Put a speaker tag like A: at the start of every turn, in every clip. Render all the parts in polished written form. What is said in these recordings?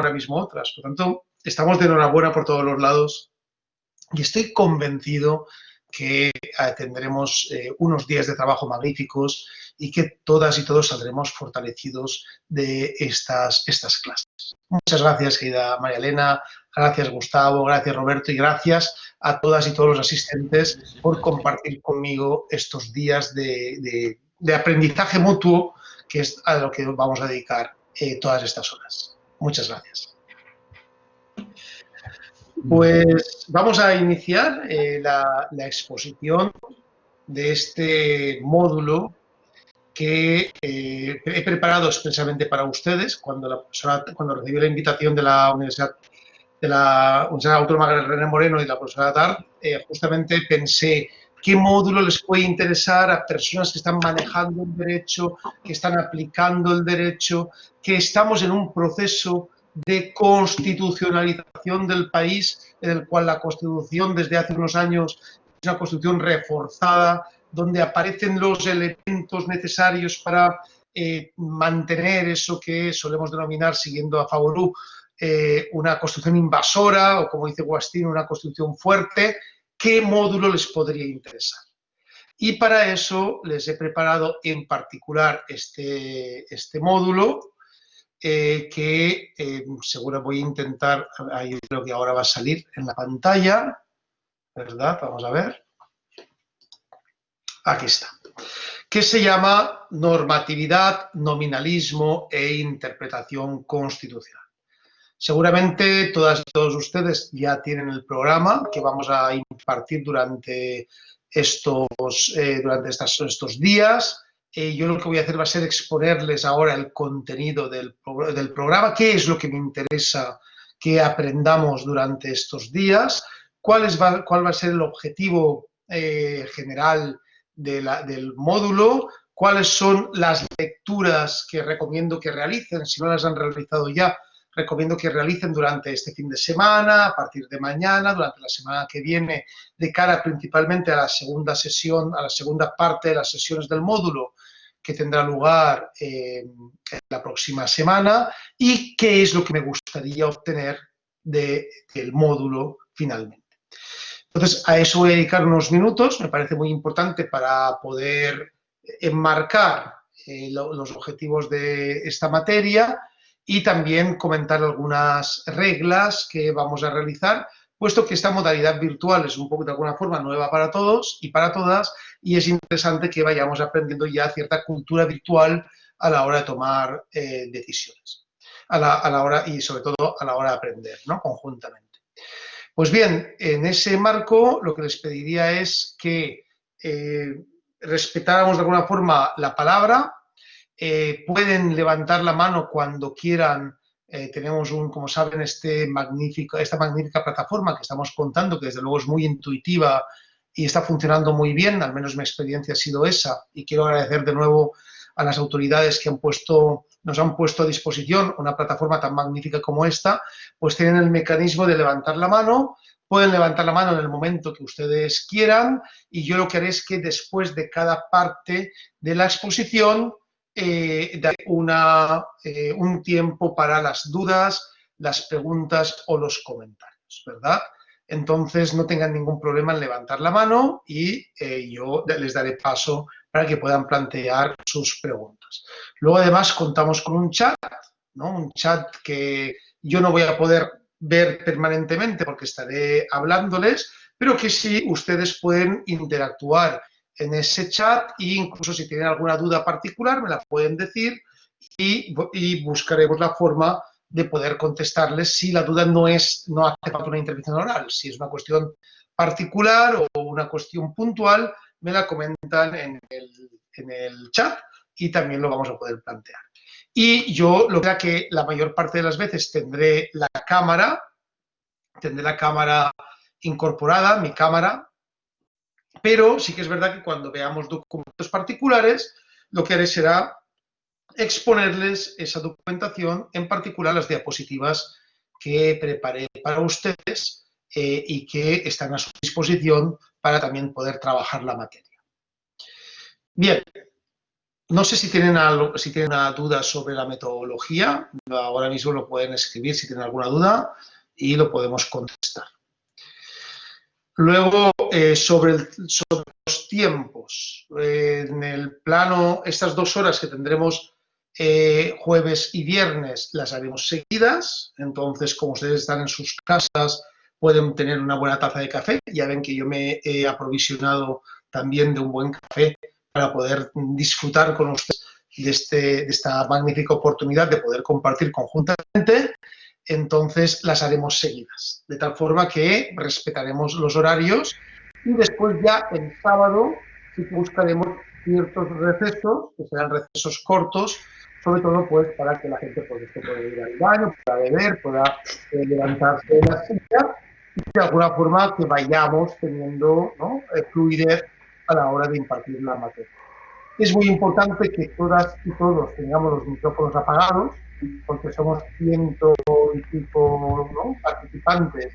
A: ahora mismo otras. Por tanto, estamos de enhorabuena por todos los lados y estoy convencido que tendremos unos días de trabajo magníficos y que todas y todos saldremos fortalecidos de estas clases. Muchas gracias, querida María Elena, gracias, Gustavo, gracias, Roberto, y gracias a todas y todos los asistentes por compartir conmigo estos días de aprendizaje mutuo, que es a lo que vamos a dedicar todas estas horas. Muchas gracias. Pues vamos a iniciar la exposición de este módulo que he preparado expresamente para ustedes cuando recibí la invitación de la Universidad Autónoma de René Moreno y la profesora Tart, justamente pensé qué módulo les puede interesar a personas que están manejando el derecho, que están aplicando el derecho, que estamos en un proceso de constitucionalización del país, en el cual la Constitución desde hace unos años es una Constitución reforzada, donde aparecen los elementos necesarios para mantener eso que solemos denominar, siguiendo a Favorú, una Constitución invasora o, como dice Guastín, una Constitución fuerte. ¿Qué módulo les podría interesar? Y para eso les he preparado en particular este módulo que seguro voy a intentar, yo creo que ahora va a salir en la pantalla, ¿verdad? Vamos a ver. Aquí está. Que se llama Normatividad, Nominalismo e Interpretación Constitucional. Seguramente todas y todos ustedes ya tienen el programa que vamos a impartir durante estos días. Yo lo que voy a hacer va a ser exponerles ahora el contenido del programa, qué es lo que me interesa que aprendamos durante estos días, cuál va a ser el objetivo general del módulo, cuáles son las lecturas que recomiendo que realicen, si no las han realizado ya, recomiendo que realicen durante este fin de semana, a partir de mañana, durante la semana que viene, de cara principalmente a la segunda sesión, a la segunda parte de las sesiones del módulo, que tendrá lugar en la próxima semana, y qué es lo que me gustaría obtener del módulo finalmente. Entonces, a eso voy a dedicar unos minutos, me parece muy importante para poder enmarcar los objetivos de esta materia y también comentar algunas reglas que vamos a realizar, puesto que esta modalidad virtual es un poco de alguna forma nueva para todos y para todas, y es interesante que vayamos aprendiendo ya cierta cultura virtual a la hora de tomar decisiones, a la hora, y sobre todo a la hora de aprender, ¿no? Conjuntamente. Pues bien, en ese marco lo que les pediría es que respetáramos de alguna forma la palabra. Pueden levantar la mano cuando quieran. Tenemos, como saben, esta magnífica plataforma que estamos contando, que desde luego es muy intuitiva y está funcionando muy bien, al menos mi experiencia ha sido esa, y quiero agradecer de nuevo a las autoridades que nos han puesto a disposición una plataforma tan magnífica como esta. Pues tienen el mecanismo de levantar la mano. Pueden levantar la mano en el momento que ustedes quieran, y yo lo que haré es que después de cada parte de la exposición daré un tiempo para las dudas, las preguntas o los comentarios, ¿verdad? Entonces no tengan ningún problema en levantar la mano y yo les daré paso para que puedan plantear sus preguntas. Luego, además, contamos con un chat, ¿no? Un chat que yo no voy a poder ver permanentemente porque estaré hablándoles, pero que sí ustedes pueden interactuar en ese chat, e incluso si tienen alguna duda particular me la pueden decir y buscaremos la forma de poder contestarles si la duda no hace falta una intervención oral. Si es una cuestión particular o una cuestión puntual, me la comentan en el chat y también lo vamos a poder plantear. Y yo lo que la mayor parte de las veces tendré la cámara incorporada, mi cámara, pero sí que es verdad que cuando veamos documentos particulares, lo que haré será exponerles esa documentación, en particular las diapositivas que preparé para ustedes y que están a su disposición para también poder trabajar la materia. Bien, No sé si tienen una duda sobre la metodología. Ahora mismo lo pueden escribir si tienen alguna duda y lo podemos contestar. Luego, sobre los tiempos. En el plano, estas 2 horas que tendremos jueves y viernes las haremos seguidas. Entonces, como ustedes están en sus casas, pueden tener una buena taza de café. Ya ven que yo me he aprovisionado también de un buen café para poder disfrutar con ustedes de esta magnífica oportunidad de poder compartir conjuntamente. Entonces las haremos seguidas, de tal forma que respetaremos los horarios y después ya el sábado sí que buscaremos ciertos recesos, que serán recesos cortos, sobre todo pues para que la gente pues, pueda ir al baño, pueda beber, pueda levantarse de la silla y de alguna forma que vayamos teniendo, ¿no?, fluidez a la hora de impartir la materia. Es muy importante que todas y todos tengamos los micrófonos apagados, porque somos ciento y pico, ¿no?, participantes,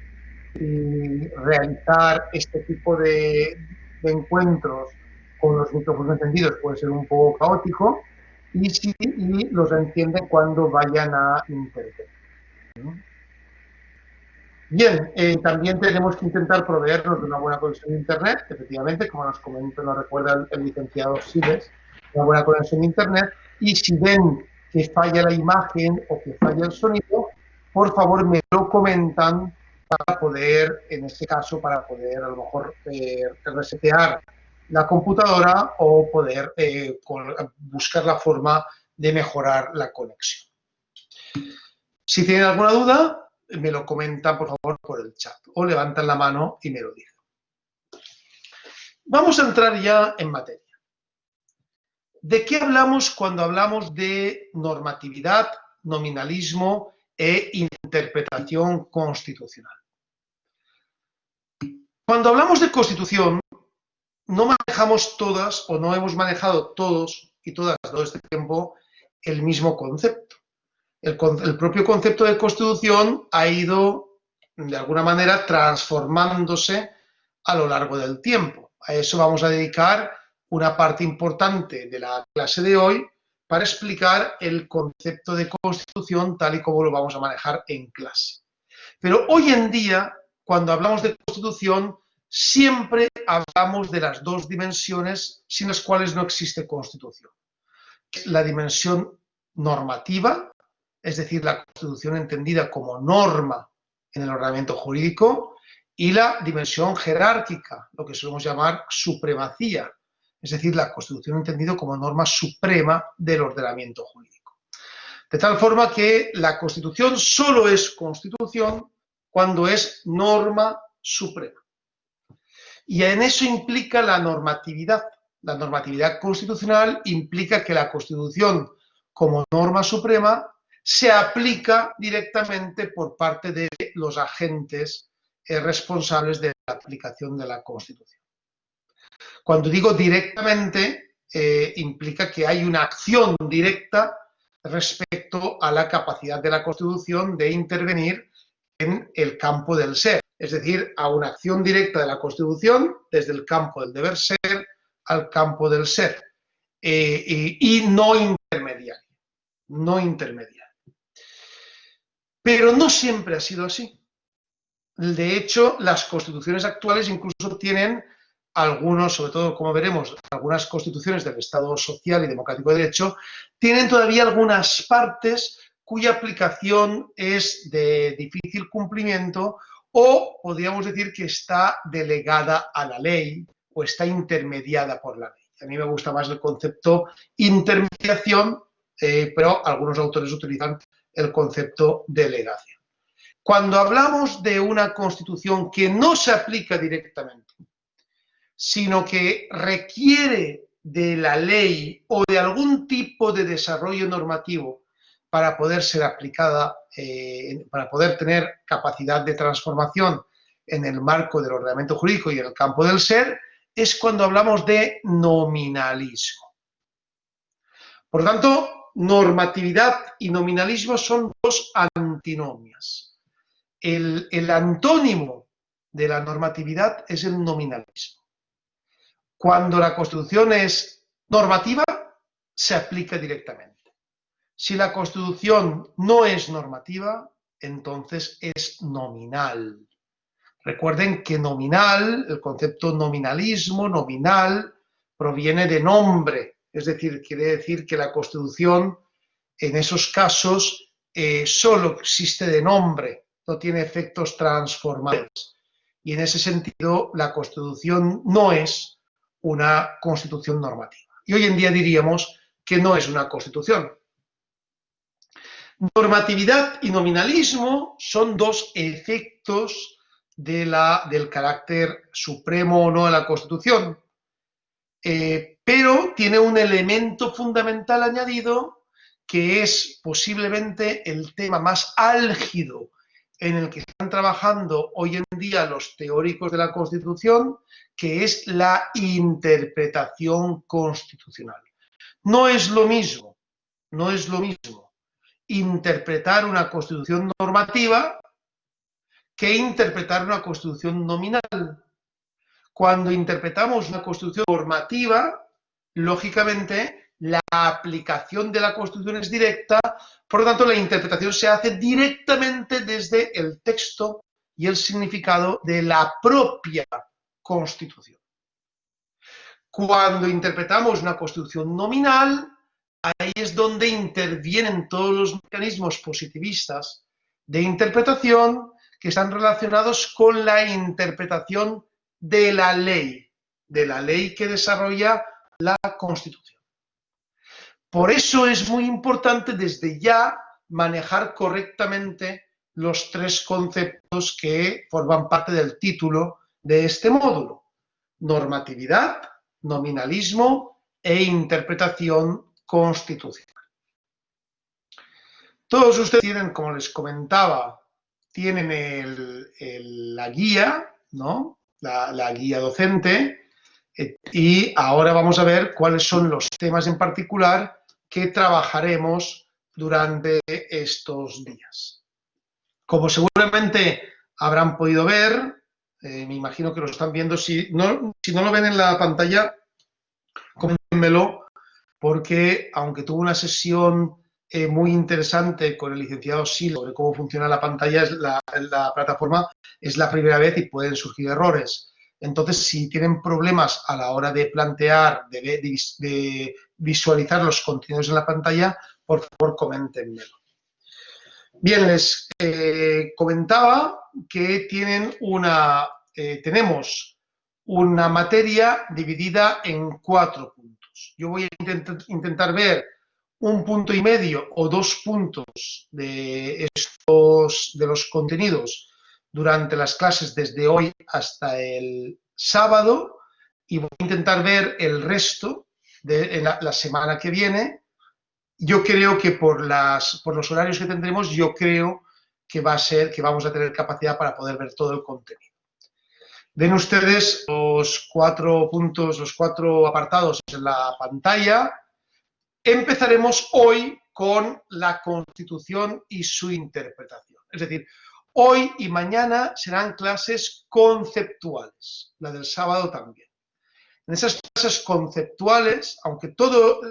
A: y realizar este tipo de encuentros con los micrófonos encendidos puede ser un poco caótico, y los encienden cuando vayan a intervenir. Bien, también tenemos que intentar proveernos de una buena conexión a Internet, efectivamente, como nos recuerda el licenciado Siles, una buena conexión a Internet, y si ven que falla la imagen o que falla el sonido, por favor me lo comentan para poder, en este caso, para poder a lo mejor resetear la computadora o poder buscar la forma de mejorar la conexión. Si tienen alguna duda, me lo comentan, por favor, por el chat o levantan la mano y me lo dicen. Vamos a entrar ya en materia. ¿De qué hablamos cuando hablamos de normatividad, nominalismo e interpretación constitucional? Cuando hablamos de Constitución, no manejamos todas o no hemos manejado todos y todas todo este tiempo el mismo concepto. El propio concepto de Constitución ha ido, de alguna manera, transformándose a lo largo del tiempo. A eso vamos a dedicar una parte importante de la clase de hoy para explicar el concepto de Constitución tal y como lo vamos a manejar en clase. Pero hoy en día, cuando hablamos de Constitución, siempre hablamos de las 2 dimensiones sin las cuales no existe Constitución. La dimensión normativa, es decir, la Constitución entendida como norma en el ordenamiento jurídico, y la dimensión jerárquica, lo que solemos llamar supremacía, es decir, la Constitución entendida como norma suprema del ordenamiento jurídico. De tal forma que la Constitución solo es Constitución cuando es norma suprema. Y en eso implica la normatividad. La normatividad constitucional implica que la Constitución, como norma suprema, se aplica directamente por parte de los agentes responsables de la aplicación de la Constitución. Cuando digo directamente, implica que hay una acción directa respecto a la capacidad de la Constitución de intervenir en el campo del ser, es decir, a una acción directa de la Constitución desde el campo del deber ser al campo del ser, y no intermediario, no intermediario. Pero no siempre ha sido así. De hecho, las constituciones actuales incluso tienen algunos, sobre todo, como veremos, algunas constituciones del Estado social y democrático de derecho, tienen todavía algunas partes cuya aplicación es de difícil cumplimiento o podríamos decir que está delegada a la ley o está intermediada por la ley. A mí me gusta más el concepto intermediación, pero algunos autores utilizan el concepto delegación. Cuando hablamos de una Constitución que no se aplica directamente, sino que requiere de la ley o de algún tipo de desarrollo normativo para poder ser aplicada, para poder tener capacidad de transformación en el marco del ordenamiento jurídico y en el campo del ser, es cuando hablamos de nominalismo. Por lo tanto, normatividad y nominalismo son 2 antinomias. El antónimo de la normatividad es el nominalismo. Cuando la Constitución es normativa, se aplica directamente. Si la Constitución no es normativa, entonces es nominal. Recuerden que nominal, el concepto nominalismo, nominal, proviene de nombre, es decir, quiere decir que la Constitución en esos casos solo existe de nombre, no tiene efectos transformadores. Y en ese sentido, la Constitución no es una Constitución normativa. Y hoy en día diríamos que no es una Constitución. Normatividad y nominalismo son dos efectos del carácter supremo o no de la Constitución, pero tiene un elemento fundamental añadido que es posiblemente el tema más álgido en el que están trabajando hoy en día los teóricos de la Constitución, que es la interpretación constitucional. No es lo mismo interpretar una Constitución normativa que interpretar una Constitución nominal. Cuando interpretamos una Constitución normativa, lógicamente la aplicación de la Constitución es directa, por lo tanto la interpretación se hace directamente desde el texto y el significado de la propia Constitución. Cuando interpretamos una Constitución nominal, ahí es donde intervienen todos los mecanismos positivistas de interpretación que están relacionados con la interpretación de la ley que desarrolla la Constitución. Por eso es muy importante desde ya manejar correctamente los tres conceptos que forman parte del título de este módulo: normatividad, nominalismo e interpretación constitucional. Todos ustedes tienen, como les comentaba, tienen la guía, ¿no? La guía docente, y ahora vamos a ver cuáles son los temas en particular que trabajaremos durante estos días. Como seguramente habrán podido ver, me imagino que lo están viendo, si no lo ven en la pantalla, coméntenmelo, porque aunque tuve una sesión muy interesante con el licenciado Silo sobre cómo funciona la pantalla, la plataforma, es la primera vez y pueden surgir errores. Entonces, si tienen problemas a la hora de plantear, de visualizar los contenidos en la pantalla, por favor, coméntenmelo. Bien, les comentaba que tenemos una materia dividida en 4 puntos. Yo voy a intentar ver 1,5 puntos o 2 puntos de los contenidos durante las clases desde hoy hasta el sábado, y voy a intentar ver el resto de la semana que viene. Yo creo que por los horarios que tendremos, yo creo que vamos a tener capacidad para poder ver todo el contenido. Ven ustedes los 4 puntos, los 4 apartados en la pantalla. Empezaremos hoy con la Constitución y su interpretación. Es decir, hoy y mañana serán clases conceptuales, la del sábado también. En esas clases conceptuales, aunque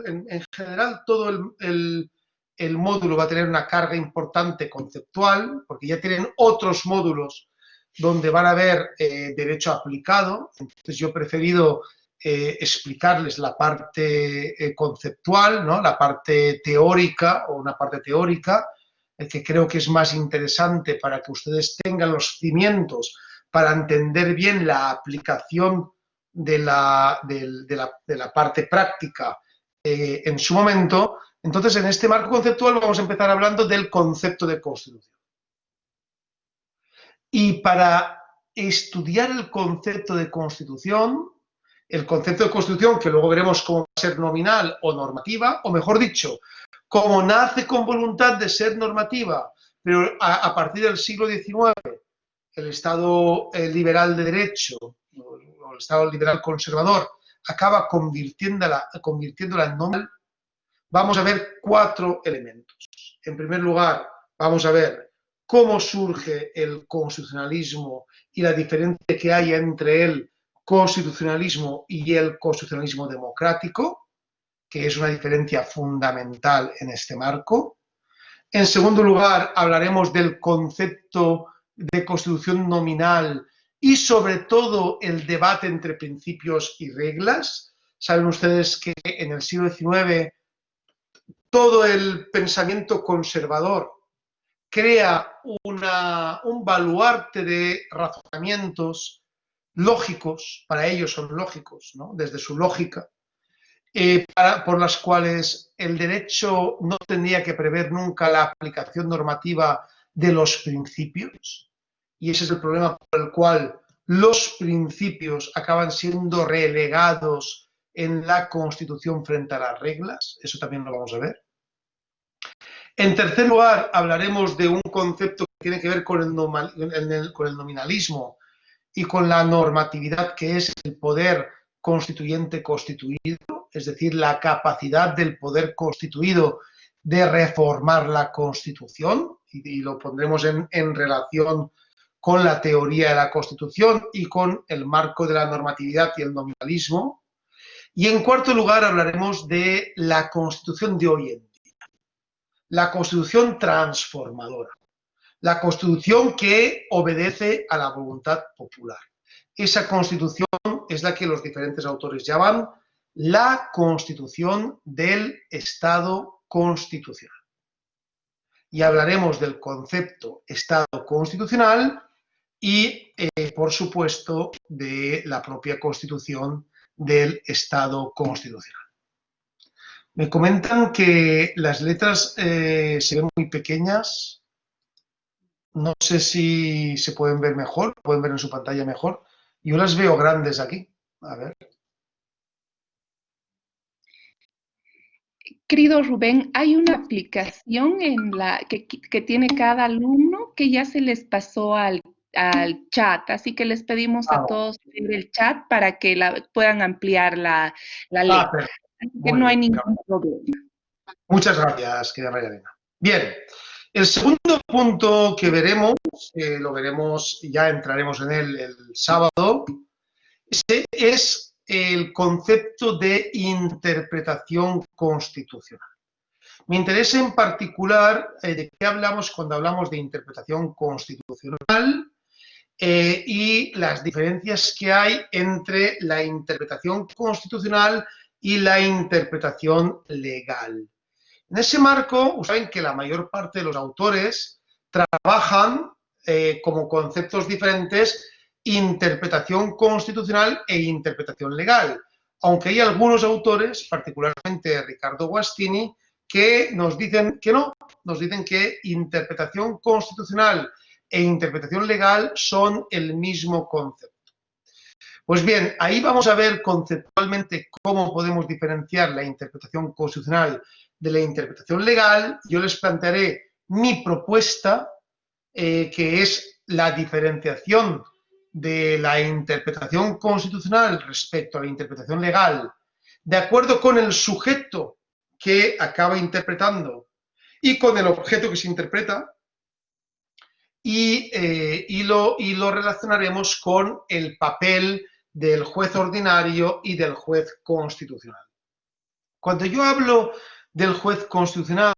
A: en general todo el módulo va a tener una carga importante conceptual, porque ya tienen otros módulos donde van a ver derecho aplicado, entonces yo he preferido explicarles la parte conceptual, ¿no? La parte teórica o una parte teórica, que creo que es más interesante para que ustedes tengan los cimientos para entender bien la aplicación de la parte práctica en su momento. Entonces, en este marco conceptual vamos a empezar hablando del concepto de Constitución. Y para estudiar el concepto de Constitución, que luego veremos cómo va a ser nominal o normativa, o mejor dicho, como nace con voluntad de ser normativa, pero a partir del siglo XIX, el Estado liberal de derecho, o el Estado liberal conservador, acaba convirtiéndola en nominal. Vamos a ver 4 elementos. En primer lugar, vamos a ver cómo surge el constitucionalismo y la diferencia que hay entre el constitucionalismo y el constitucionalismo democrático, que es una diferencia fundamental en este marco. En segundo lugar, hablaremos del concepto de constitución nominal y sobre todo el debate entre principios y reglas. Saben ustedes que en el siglo XIX todo el pensamiento conservador crea un baluarte de razonamientos lógicos, para ellos son lógicos, ¿no? Desde su lógica, por las cuales el derecho no tendría que prever nunca la aplicación normativa de los principios, y ese es el problema por el cual los principios acaban siendo relegados en la Constitución frente a las reglas. Eso también lo vamos a ver. En tercer lugar, hablaremos de un concepto que tiene que ver con el nominalismo y con la normatividad, que es el poder constituyente constituido, es decir, la capacidad del poder constituido de reformar la Constitución, y lo pondremos en relación con la teoría de la Constitución y con el marco de la normatividad y el nominalismo. Y en cuarto lugar hablaremos de la Constitución de hoy en día, la Constitución transformadora, la Constitución que obedece a la voluntad popular. Esa Constitución es la que los diferentes autores llaman la Constitución del Estado constitucional. Y hablaremos del concepto Estado constitucional y, por supuesto, de la propia Constitución del Estado constitucional. Me comentan que las letras se ven muy pequeñas. No sé si se pueden ver mejor, pueden ver en su pantalla mejor. Yo las veo grandes aquí. A ver.
B: Querido Rubén, hay una aplicación que tiene cada alumno que ya se les pasó al chat, así que les pedimos a todos ver el chat para que puedan ampliar la letra. Así que no hay ningún problema.
A: Muchas gracias, querida María Elena. Bien, el segundo punto que veremos, lo veremos, ya entraremos en él el sábado, es el concepto de interpretación constitucional. Me interesa en particular de qué hablamos cuando hablamos de interpretación constitucional y las diferencias que hay entre la interpretación constitucional y la interpretación legal. En ese marco, saben que la mayor parte de los autores trabajan como conceptos diferentes interpretación constitucional e interpretación legal, aunque hay algunos autores, particularmente Ricardo Guastini, que nos dicen que no, nos dicen que interpretación constitucional e interpretación legal son el mismo concepto. Pues bien, ahí vamos a ver conceptualmente cómo podemos diferenciar la interpretación constitucional de la interpretación legal. Yo les plantearé mi propuesta, que es la diferenciación de la interpretación constitucional respecto a la interpretación legal, de acuerdo con el sujeto que acaba interpretando y con el objeto que se interpreta, y lo relacionaremos con el papel del juez ordinario y del juez constitucional. Cuando yo hablo del juez constitucional,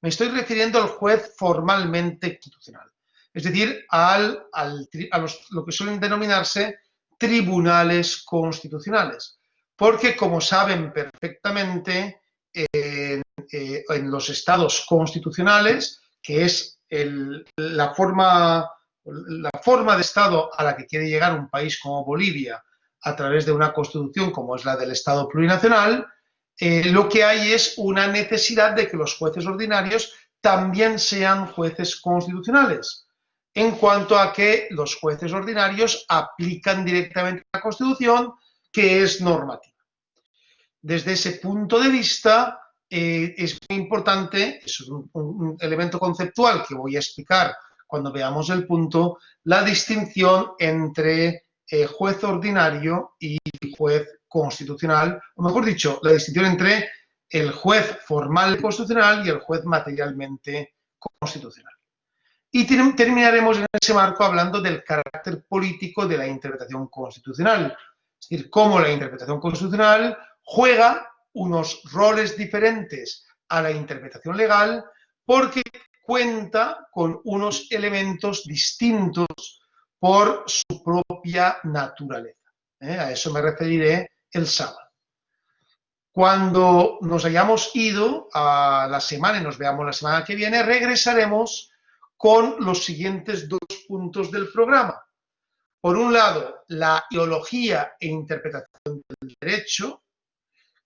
A: me estoy refiriendo al juez formalmente constitucional, es decir, a lo que suelen denominarse tribunales constitucionales, porque, como saben perfectamente, en los estados constitucionales, que es la forma de estado a la que quiere llegar un país como Bolivia a través de una constitución como es la del Estado plurinacional, lo que hay es una necesidad de que los jueces ordinarios también sean jueces constitucionales, en cuanto a que los jueces ordinarios aplican directamente la Constitución, que es normativa. Desde ese punto de vista, es muy importante, es un elemento conceptual que voy a explicar cuando veamos el punto, la distinción entre juez ordinario y juez constitucional, o mejor dicho, la distinción entre el juez formal constitucional y el juez materialmente constitucional. Y terminaremos en ese marco hablando del carácter político de la interpretación constitucional, es decir, cómo la interpretación constitucional juega unos roles diferentes a la interpretación legal porque cuenta con unos elementos distintos por su propia naturaleza. A eso me referiré el sábado. Cuando nos hayamos ido a la semana y nos veamos la semana que viene, regresaremos con los siguientes 2 puntos del programa. Por un lado, la ideología e interpretación del derecho.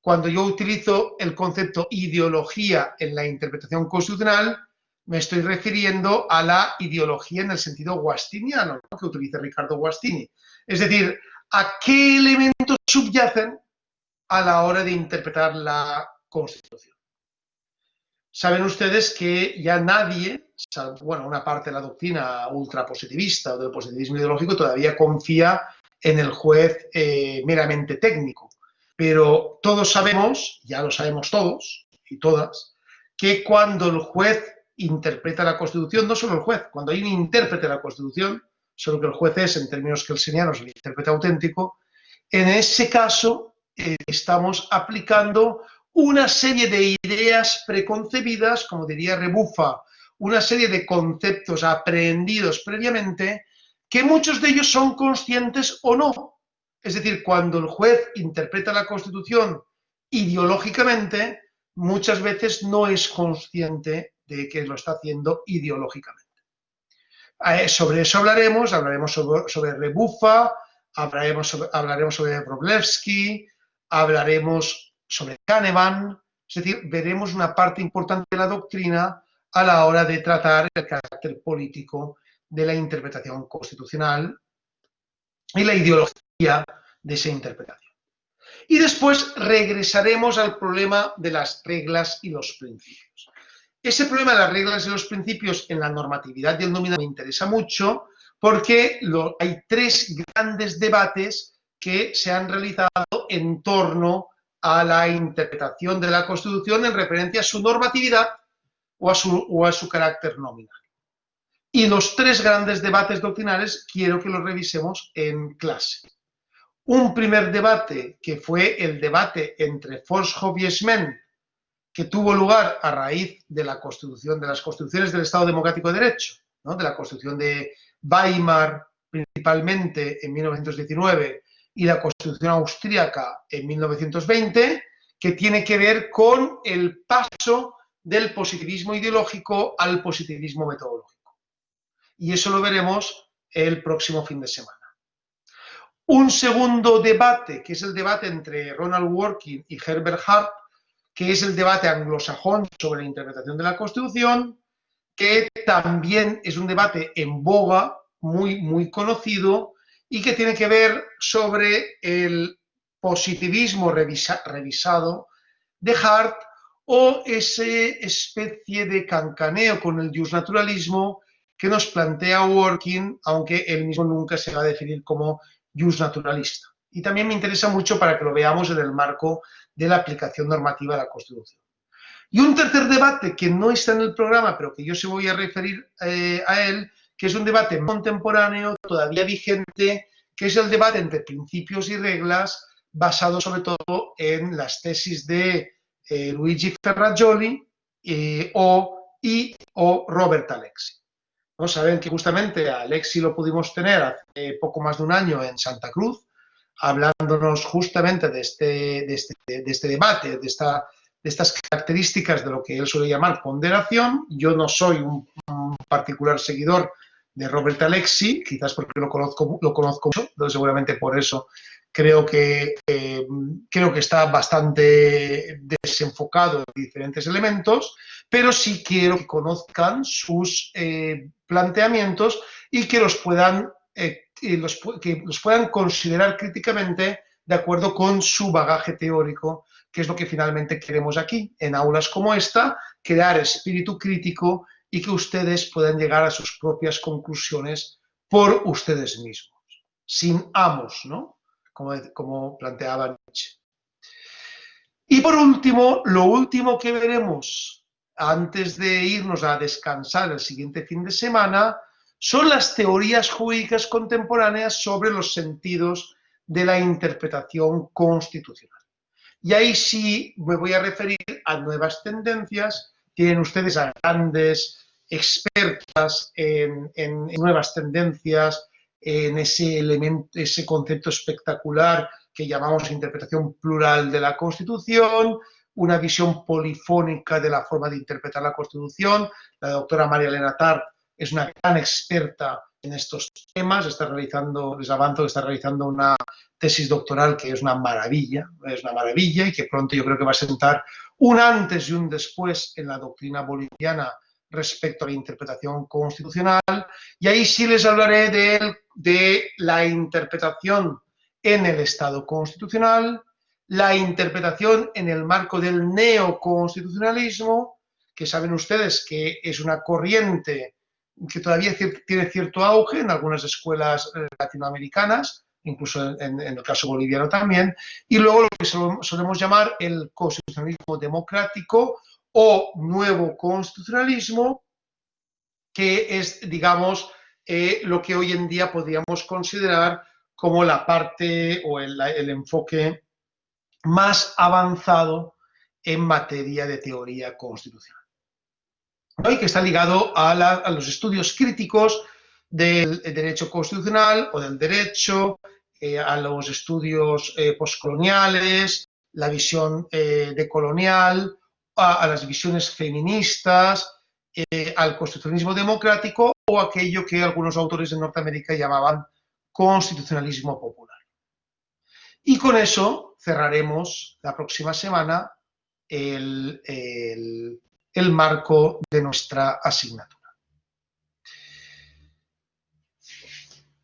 A: Cuando yo utilizo el concepto ideología en la interpretación constitucional, me estoy refiriendo a la ideología en el sentido guastiniano, ¿no?, que utiliza Ricardo Guastini. Es decir, a qué elementos subyacen a la hora de interpretar la Constitución. Saben ustedes que ya nadie, bueno, una parte de la doctrina ultrapositivista o del positivismo ideológico todavía confía en el juez meramente técnico. Pero todos sabemos, ya lo sabemos todos y todas, que cuando el juez interpreta la Constitución, no solo el juez, cuando hay un intérprete de la Constitución, solo que el juez es, en términos kelsenianos, el intérprete auténtico, en ese caso estamos aplicando una serie de ideas preconcebidas, como diría Rebuffa, una serie de conceptos aprehendidos previamente, que muchos de ellos son conscientes o no. Es decir, cuando el juez interpreta la Constitución ideológicamente, muchas veces no es consciente de que lo está haciendo ideológicamente. Sobre eso hablaremos sobre Rebuffa, hablaremos sobre Wroblewski, hablaremos sobre Kahneman, es decir, veremos una parte importante de la doctrina a la hora de tratar el carácter político de la interpretación constitucional y la ideología de esa interpretación. Y después regresaremos al problema de las reglas y los principios. Ese problema de las reglas y los principios en la normatividad y el nominalismo me interesa mucho porque hay 3 grandes debates que se han realizado en torno a la interpretación de la Constitución en referencia a su normatividad o a su carácter nominal. Y los 3 grandes debates doctrinales quiero que los revisemos en clase. Un primer debate, que fue el debate entre Forshoff y Esmen, que tuvo lugar a raíz de la Constitución, de las constituciones del Estado Democrático de Derecho, ¿no?, de la Constitución de Weimar principalmente en 1919 y la Constitución austríaca en 1920, que tiene que ver con el paso del positivismo ideológico al positivismo metodológico. Y eso lo veremos el próximo fin de semana. Un segundo debate, que es el debate entre Ronald Dworkin y Herbert Hart, que es el debate anglosajón sobre la interpretación de la Constitución, que también es un debate en boga, muy conocido, y que tiene que ver sobre el positivismo revisado de Hart o esa especie de cancaneo con el justnaturalismo que nos plantea Dworkin, aunque él mismo nunca se va a definir como justnaturalista. Y también me interesa mucho para que lo veamos en el marco de la aplicación normativa de la Constitución. Y un tercer debate que no está en el programa, pero que yo se voy a referir a él, que es un debate contemporáneo, todavía vigente, que es el debate entre principios y reglas, basado sobre todo en las tesis de Luigi Ferrajoli o Robert Alexi. ¿No? Saben que justamente a Alexi lo pudimos tener hace poco más de un año en Santa Cruz, hablándonos justamente de este debate, de estas características de lo que él suele llamar ponderación. Yo no soy un particular seguidor de Robert Alexi, quizás porque lo conozco mucho, pero seguramente por eso creo que está bastante desenfocado en diferentes elementos, pero sí quiero que conozcan sus planteamientos y que los puedan considerar críticamente de acuerdo con su bagaje teórico, que es lo que finalmente queremos aquí, en aulas como esta, crear espíritu crítico y que ustedes puedan llegar a sus propias conclusiones por ustedes mismos, sin amos, ¿no?, como planteaba Nietzsche. Y por último, lo último que veremos antes de irnos a descansar el siguiente fin de semana son las teorías jurídicas contemporáneas sobre los sentidos de la interpretación constitucional. Y ahí sí me voy a referir a nuevas tendencias. Tienen ustedes a grandes expertas en nuevas tendencias, en ese elemento, ese concepto espectacular que llamamos interpretación plural de la Constitución, una visión polifónica de la forma de interpretar la Constitución. La doctora María Elena Tart es una gran experta en estos temas, les avanzo que está realizando una tesis doctoral que es una maravilla y que pronto yo creo que va a sentar un antes y un después en la doctrina boliviana respecto a la interpretación constitucional, y ahí sí les hablaré de la interpretación en el Estado constitucional, la interpretación en el marco del neoconstitucionalismo, que saben ustedes que es una corriente que todavía tiene cierto auge en algunas escuelas latinoamericanas, incluso en el caso boliviano también, y luego lo que solemos llamar el constitucionalismo democrático o nuevo constitucionalismo, que es, digamos, lo que hoy en día podríamos considerar como la parte o el enfoque más avanzado en materia de teoría constitucional, ¿no? Y que está ligado a los estudios críticos del derecho constitucional o del derecho, a los estudios postcoloniales, la visión decolonial, a las visiones feministas, al constitucionalismo democrático o aquello que algunos autores de Norteamérica llamaban constitucionalismo popular. Y con eso cerraremos la próxima semana el marco de nuestra asignatura.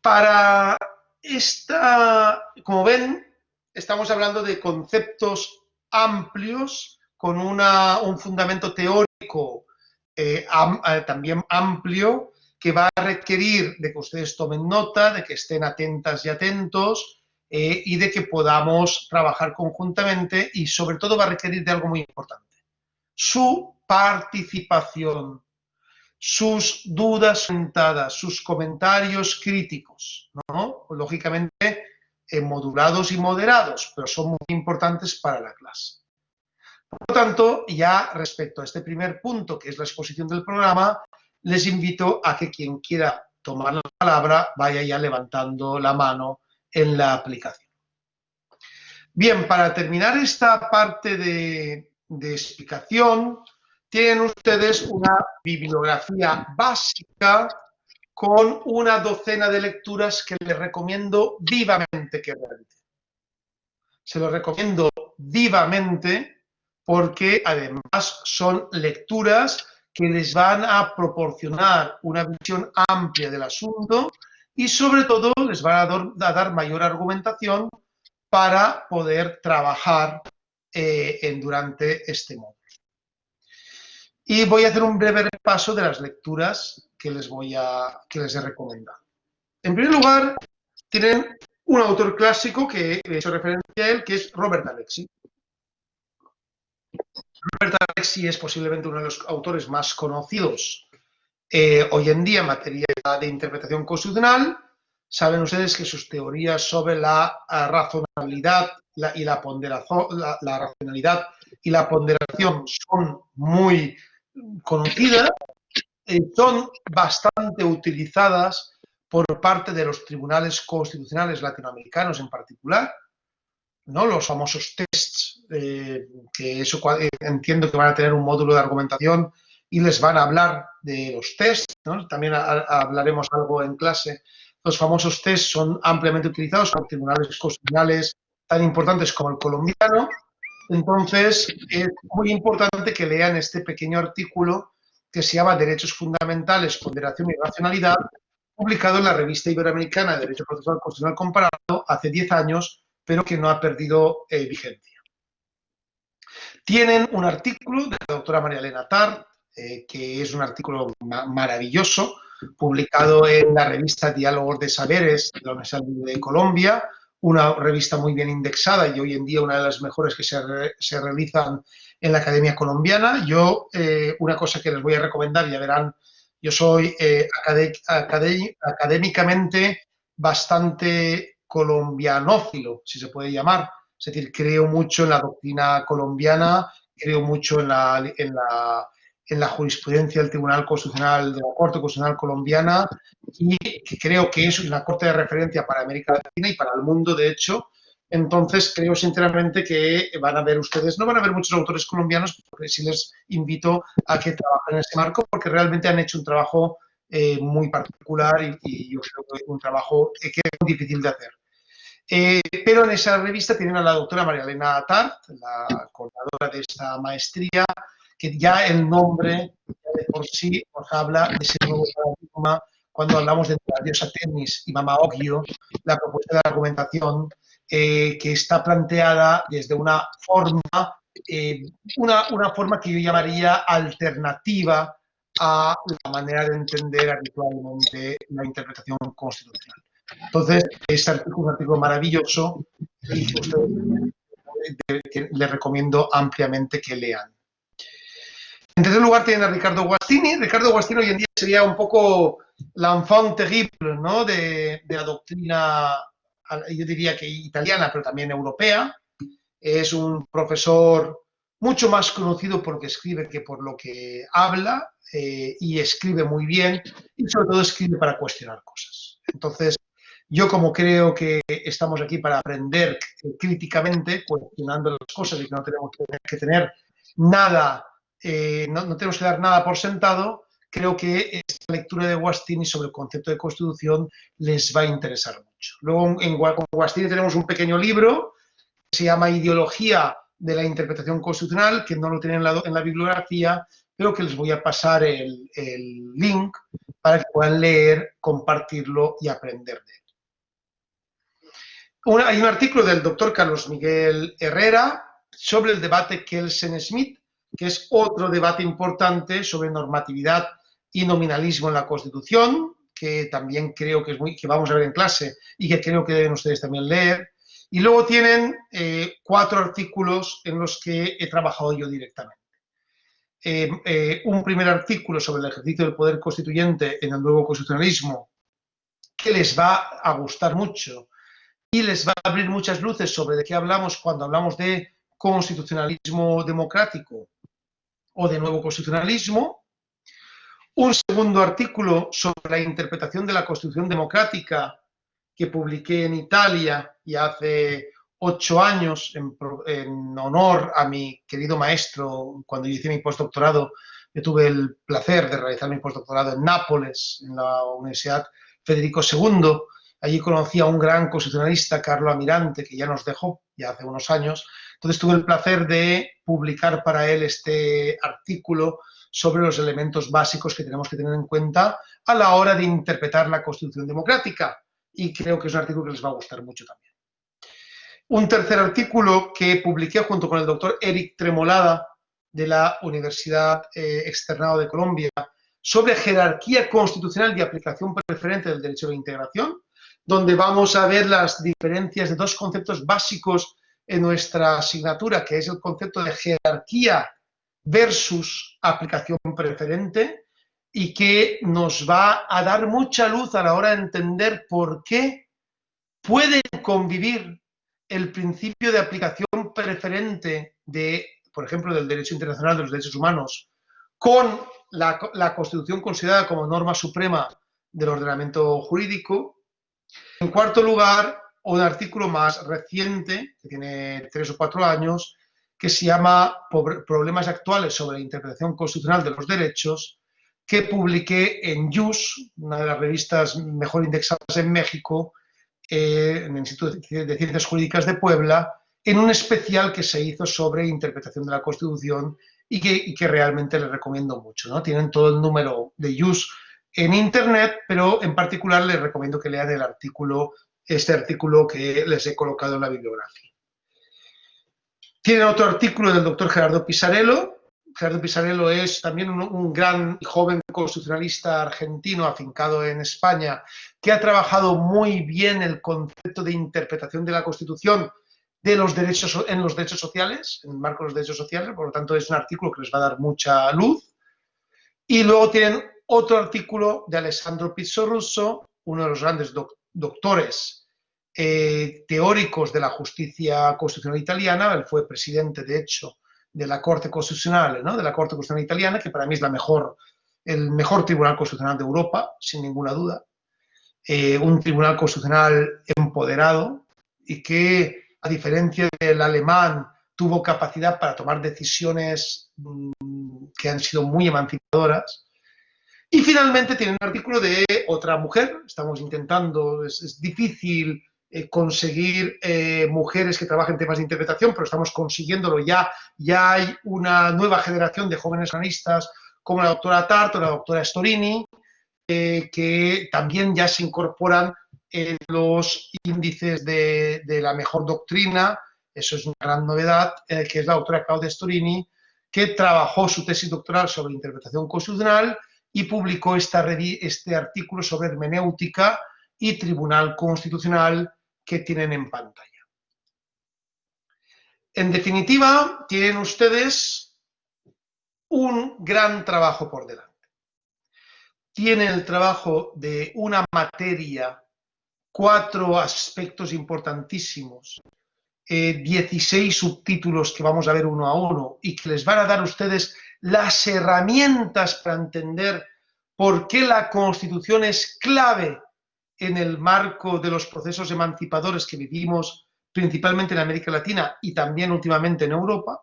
A: Para esta, como ven, estamos hablando de conceptos amplios con un fundamento teórico también amplio, que va a requerir de que ustedes tomen nota, de que estén atentas y atentos, y de que podamos trabajar conjuntamente, y sobre todo va a requerir de algo muy importante: su participación, sus dudas sentadas, sus comentarios críticos, ¿no? Lógicamente modulados y moderados, pero son muy importantes para la clase. Por lo tanto, ya respecto a este primer punto, que es la exposición del programa, les invito a que quien quiera tomar la palabra vaya ya levantando la mano en la aplicación. Bien, para terminar esta parte de explicación, tienen ustedes una bibliografía básica con una docena de lecturas que les recomiendo vivamente que realicen. Se los recomiendo vivamente porque además son lecturas que les van a proporcionar una visión amplia del asunto y sobre todo les van a dar mayor argumentación para poder trabajar durante este módulo. Y voy a hacer un breve repaso de las lecturas que les he recomendado. En primer lugar, tienen un autor clásico que he hecho referencia a él, que es Robert Alexy. Robert Alexy es posiblemente uno de los autores más conocidos hoy en día en materia de interpretación constitucional. Saben ustedes que sus teorías sobre la racionalidad y la ponderación, la racionalidad y la ponderación son muy conocidas, son bastante utilizadas por parte de los tribunales constitucionales latinoamericanos en particular, ¿no? Los famosos tests, que eso entiendo que van a tener un módulo de argumentación y les van a hablar de los tests, ¿no? También hablaremos algo en clase. Los famosos tests son ampliamente utilizados por tribunales constitucionales tan importantes como el colombiano. Entonces, es muy importante que lean este pequeño artículo que se llama Derechos Fundamentales, Ponderación y Racionalidad, publicado en la Revista Iberoamericana de Derecho Procesal Constitucional Comparado hace 10 años, pero que no ha perdido vigencia. Tienen un artículo de la doctora María Elena Tart, que es un artículo maravilloso, publicado en la revista Diálogos de Saberes de la Universidad de Colombia, una revista muy bien indexada y hoy en día una de las mejores que se realizan en la Academia Colombiana. Yo, una cosa que les voy a recomendar, ya verán, yo soy académicamente bastante colombianófilo, si se puede llamar. Es decir, creo mucho en la doctrina colombiana, creo mucho en la jurisprudencia del Tribunal Constitucional, de la Corte Constitucional colombiana, y que creo que es una corte de referencia para América Latina y para el mundo, de hecho. Entonces, creo sinceramente que van a ver ustedes, no van a ver muchos autores colombianos, porque sí les invito a que trabajen en ese marco, porque realmente han hecho un trabajo muy particular y yo creo que es un trabajo que es muy difícil de hacer. Pero en esa revista tienen a la doctora María Elena Tart, la coordinadora de esta maestría, que ya el nombre ya de por sí nos habla de ese nuevo paradigma cuando hablamos de la diosa Temis y Mama Ocllo, la propuesta de argumentación que está planteada desde una forma que yo llamaría alternativa a la manera de entender habitualmente la interpretación constitucional. Entonces, este artículo es un artículo maravilloso y que les recomiendo ampliamente que lean. En tercer lugar tienen a Ricardo Guastini. Ricardo Guastini hoy en día sería un poco l'enfant terrible, ¿no?, de la doctrina, yo diría que italiana, pero también europea. Es un profesor mucho más conocido por lo que escribe que por lo que habla, y escribe muy bien y sobre todo escribe para cuestionar cosas. Entonces, yo como creo que estamos aquí para aprender críticamente, cuestionando las cosas y que no tenemos que tener nada, no tenemos que dar nada por sentado, creo que esta lectura de Guastini sobre el concepto de constitución les va a interesar mucho. Luego con Guastini tenemos un pequeño libro que se llama Ideología de la interpretación constitucional, que no lo tienen en la bibliografía, pero que les voy a pasar el link para que puedan leer, compartirlo y aprender de él. Hay un artículo del doctor Carlos Miguel Herrera sobre el debate Kelsen-Smith, que es otro debate importante sobre normatividad y nominalismo en la Constitución, que también creo que vamos a ver en clase y que creo que deben ustedes también leer. Y luego tienen 4 artículos en los que he trabajado yo directamente. Un primer artículo sobre el ejercicio del poder constituyente en el nuevo constitucionalismo, que les va a gustar mucho y les va a abrir muchas luces sobre de qué hablamos cuando hablamos de constitucionalismo democrático o de nuevo constitucionalismo. Un segundo artículo sobre la interpretación de la Constitución democrática que publiqué en Italia ya hace 8 años en honor a mi querido maestro. Cuando yo hice mi postdoctorado, yo tuve el placer de realizar mi postdoctorado en Nápoles, en la Universidad Federico II. Allí conocí a un gran constitucionalista, Carlo Almirante, que ya nos dejó ya hace unos años. Entonces tuve el placer de publicar para él este artículo sobre los elementos básicos que tenemos que tener en cuenta a la hora de interpretar la Constitución democrática. Y creo que es un artículo que les va a gustar mucho también. Un tercer artículo que publiqué junto con el doctor Eric Tremolada de la Universidad Externado de Colombia sobre jerarquía constitucional y aplicación preferente del derecho de integración, donde vamos a ver las diferencias de 2 conceptos básicos en nuestra asignatura, que es el concepto de jerarquía versus aplicación preferente, y que nos va a dar mucha luz a la hora de entender por qué pueden convivir el principio de aplicación preferente de, por ejemplo, del derecho internacional de los derechos humanos con la Constitución considerada como norma suprema del ordenamiento jurídico. En cuarto lugar, un artículo más reciente, que tiene 3 o 4 años, que se llama Problemas actuales sobre la interpretación constitucional de los derechos, que publiqué en JUS, una de las revistas mejor indexadas en México, en el Instituto de Ciencias Jurídicas de Puebla, en un especial que se hizo sobre interpretación de la Constitución y que realmente les recomiendo mucho, ¿no? Tienen todo el número de JUS en Internet, pero en particular les recomiendo que lean este artículo que les he colocado en la bibliografía. Tienen otro artículo del doctor Gerardo Pisarello. Gerardo Pisarello es también un gran y joven constitucionalista argentino afincado en España, que ha trabajado muy bien el concepto de interpretación de la Constitución en los derechos sociales, en el marco de los derechos sociales. Por lo tanto, es un artículo que les va a dar mucha luz. Y luego tienen otro artículo de Alessandro Pizzo Russo, uno de los grandes doctores teóricos de la justicia constitucional italiana. Él fue presidente, de hecho, de la Corte Constitucional, ¿no? De la Corte Constitucional italiana, que para mí es el mejor tribunal constitucional de Europa, sin ninguna duda. Un tribunal constitucional empoderado y que, a diferencia del alemán, tuvo capacidad para tomar decisiones que han sido muy emancipadoras. Y finalmente tiene un artículo de otra mujer. Estamos intentando, es difícil conseguir mujeres que trabajen temas de interpretación, pero estamos consiguiéndolo ya. Ya hay una nueva generación de jóvenes analistas como la doctora Tarto, la doctora Storini, que también ya se incorporan en los índices de la mejor doctrina. Eso es una gran novedad, que es la doctora Claudia Storini, que trabajó su tesis doctoral sobre interpretación constitucional y publicó este artículo sobre hermenéutica y tribunal constitucional que tienen en pantalla. En definitiva, tienen ustedes un gran trabajo por delante. Tienen el trabajo de una materia, 4 aspectos importantísimos, 16 subtítulos que vamos a ver uno a uno y que les van a dar a ustedes las herramientas para entender por qué la Constitución es clave en el marco de los procesos emancipadores que vivimos principalmente en América Latina y también últimamente en Europa.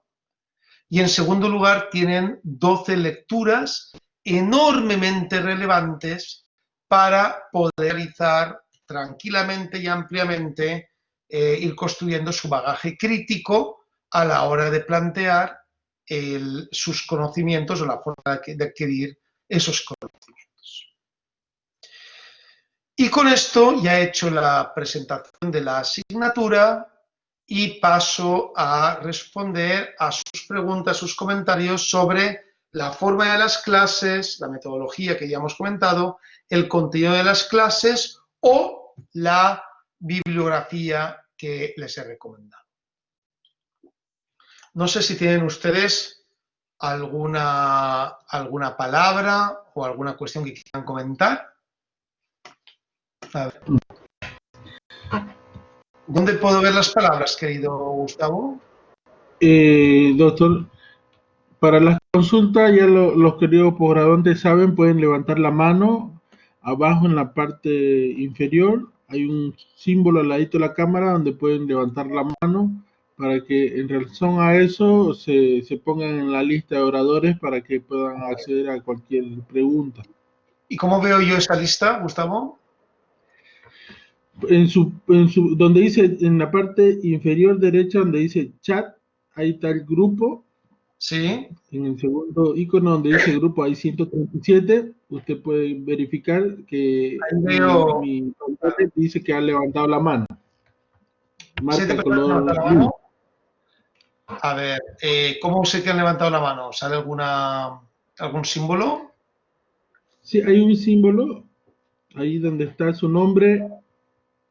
A: Y en segundo lugar, tienen 12 lecturas enormemente relevantes para poder realizar tranquilamente y ampliamente, ir construyendo su bagaje crítico a la hora de plantear sus conocimientos o la forma de adquirir esos conocimientos. Y con esto ya he hecho la presentación de la asignatura y paso a responder a sus preguntas, sus comentarios sobre la forma de las clases, la metodología que ya hemos comentado, el contenido de las clases o la bibliografía que les he recomendado. No sé si tienen ustedes alguna palabra o alguna cuestión que quieran comentar. A ver. ¿Dónde puedo ver las palabras, querido Gustavo?
C: Doctor, para las consultas, ya los queridos posgraduantes saben, pueden levantar la mano. Abajo en la parte inferior hay un símbolo al ladito de la cámara donde pueden levantar la mano para que en relación a eso se pongan en la lista de oradores para que puedan acceder a cualquier pregunta.
A: ¿Y cómo veo yo esa lista, Gustavo?
C: Donde dice, en la parte inferior derecha, donde dice chat, ahí está el grupo.
A: Sí.
C: En el segundo icono donde dice grupo hay 137. Usted puede verificar que mi contacto dice que ha levantado la mano. Marca color.
A: La mano. A ver, ¿cómo sé que han levantado la mano? ¿Sale algún símbolo?
C: Sí, hay un símbolo ahí donde está su nombre.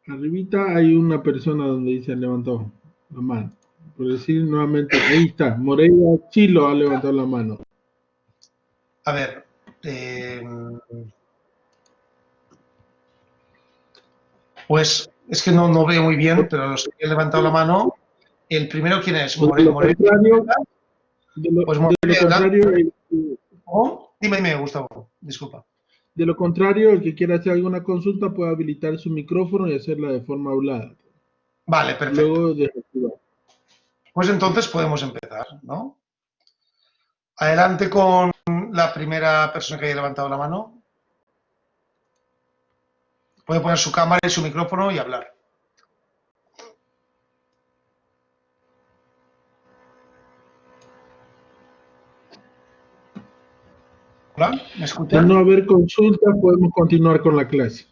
C: Arribita hay una persona donde dice levantó la mano. Por decir nuevamente, ahí está, Moreira Chilo ha levantado la mano.
A: A ver, pues es que no veo muy bien, pero los que han levantado la mano, el primero, ¿quién es?
C: Moreira.
A: Pues dime, Gustavo, disculpa.
C: De lo contrario, el que quiera hacer alguna consulta puede habilitar su micrófono y hacerla de forma hablada.
A: Vale, perfecto.
C: Luego desactivar.
A: Pues entonces podemos empezar, ¿no? Adelante con la primera persona que haya levantado la mano. Puede poner su cámara y su micrófono y hablar. Hola, ¿me escuchan?
C: Al no haber consulta, podemos continuar con la clase.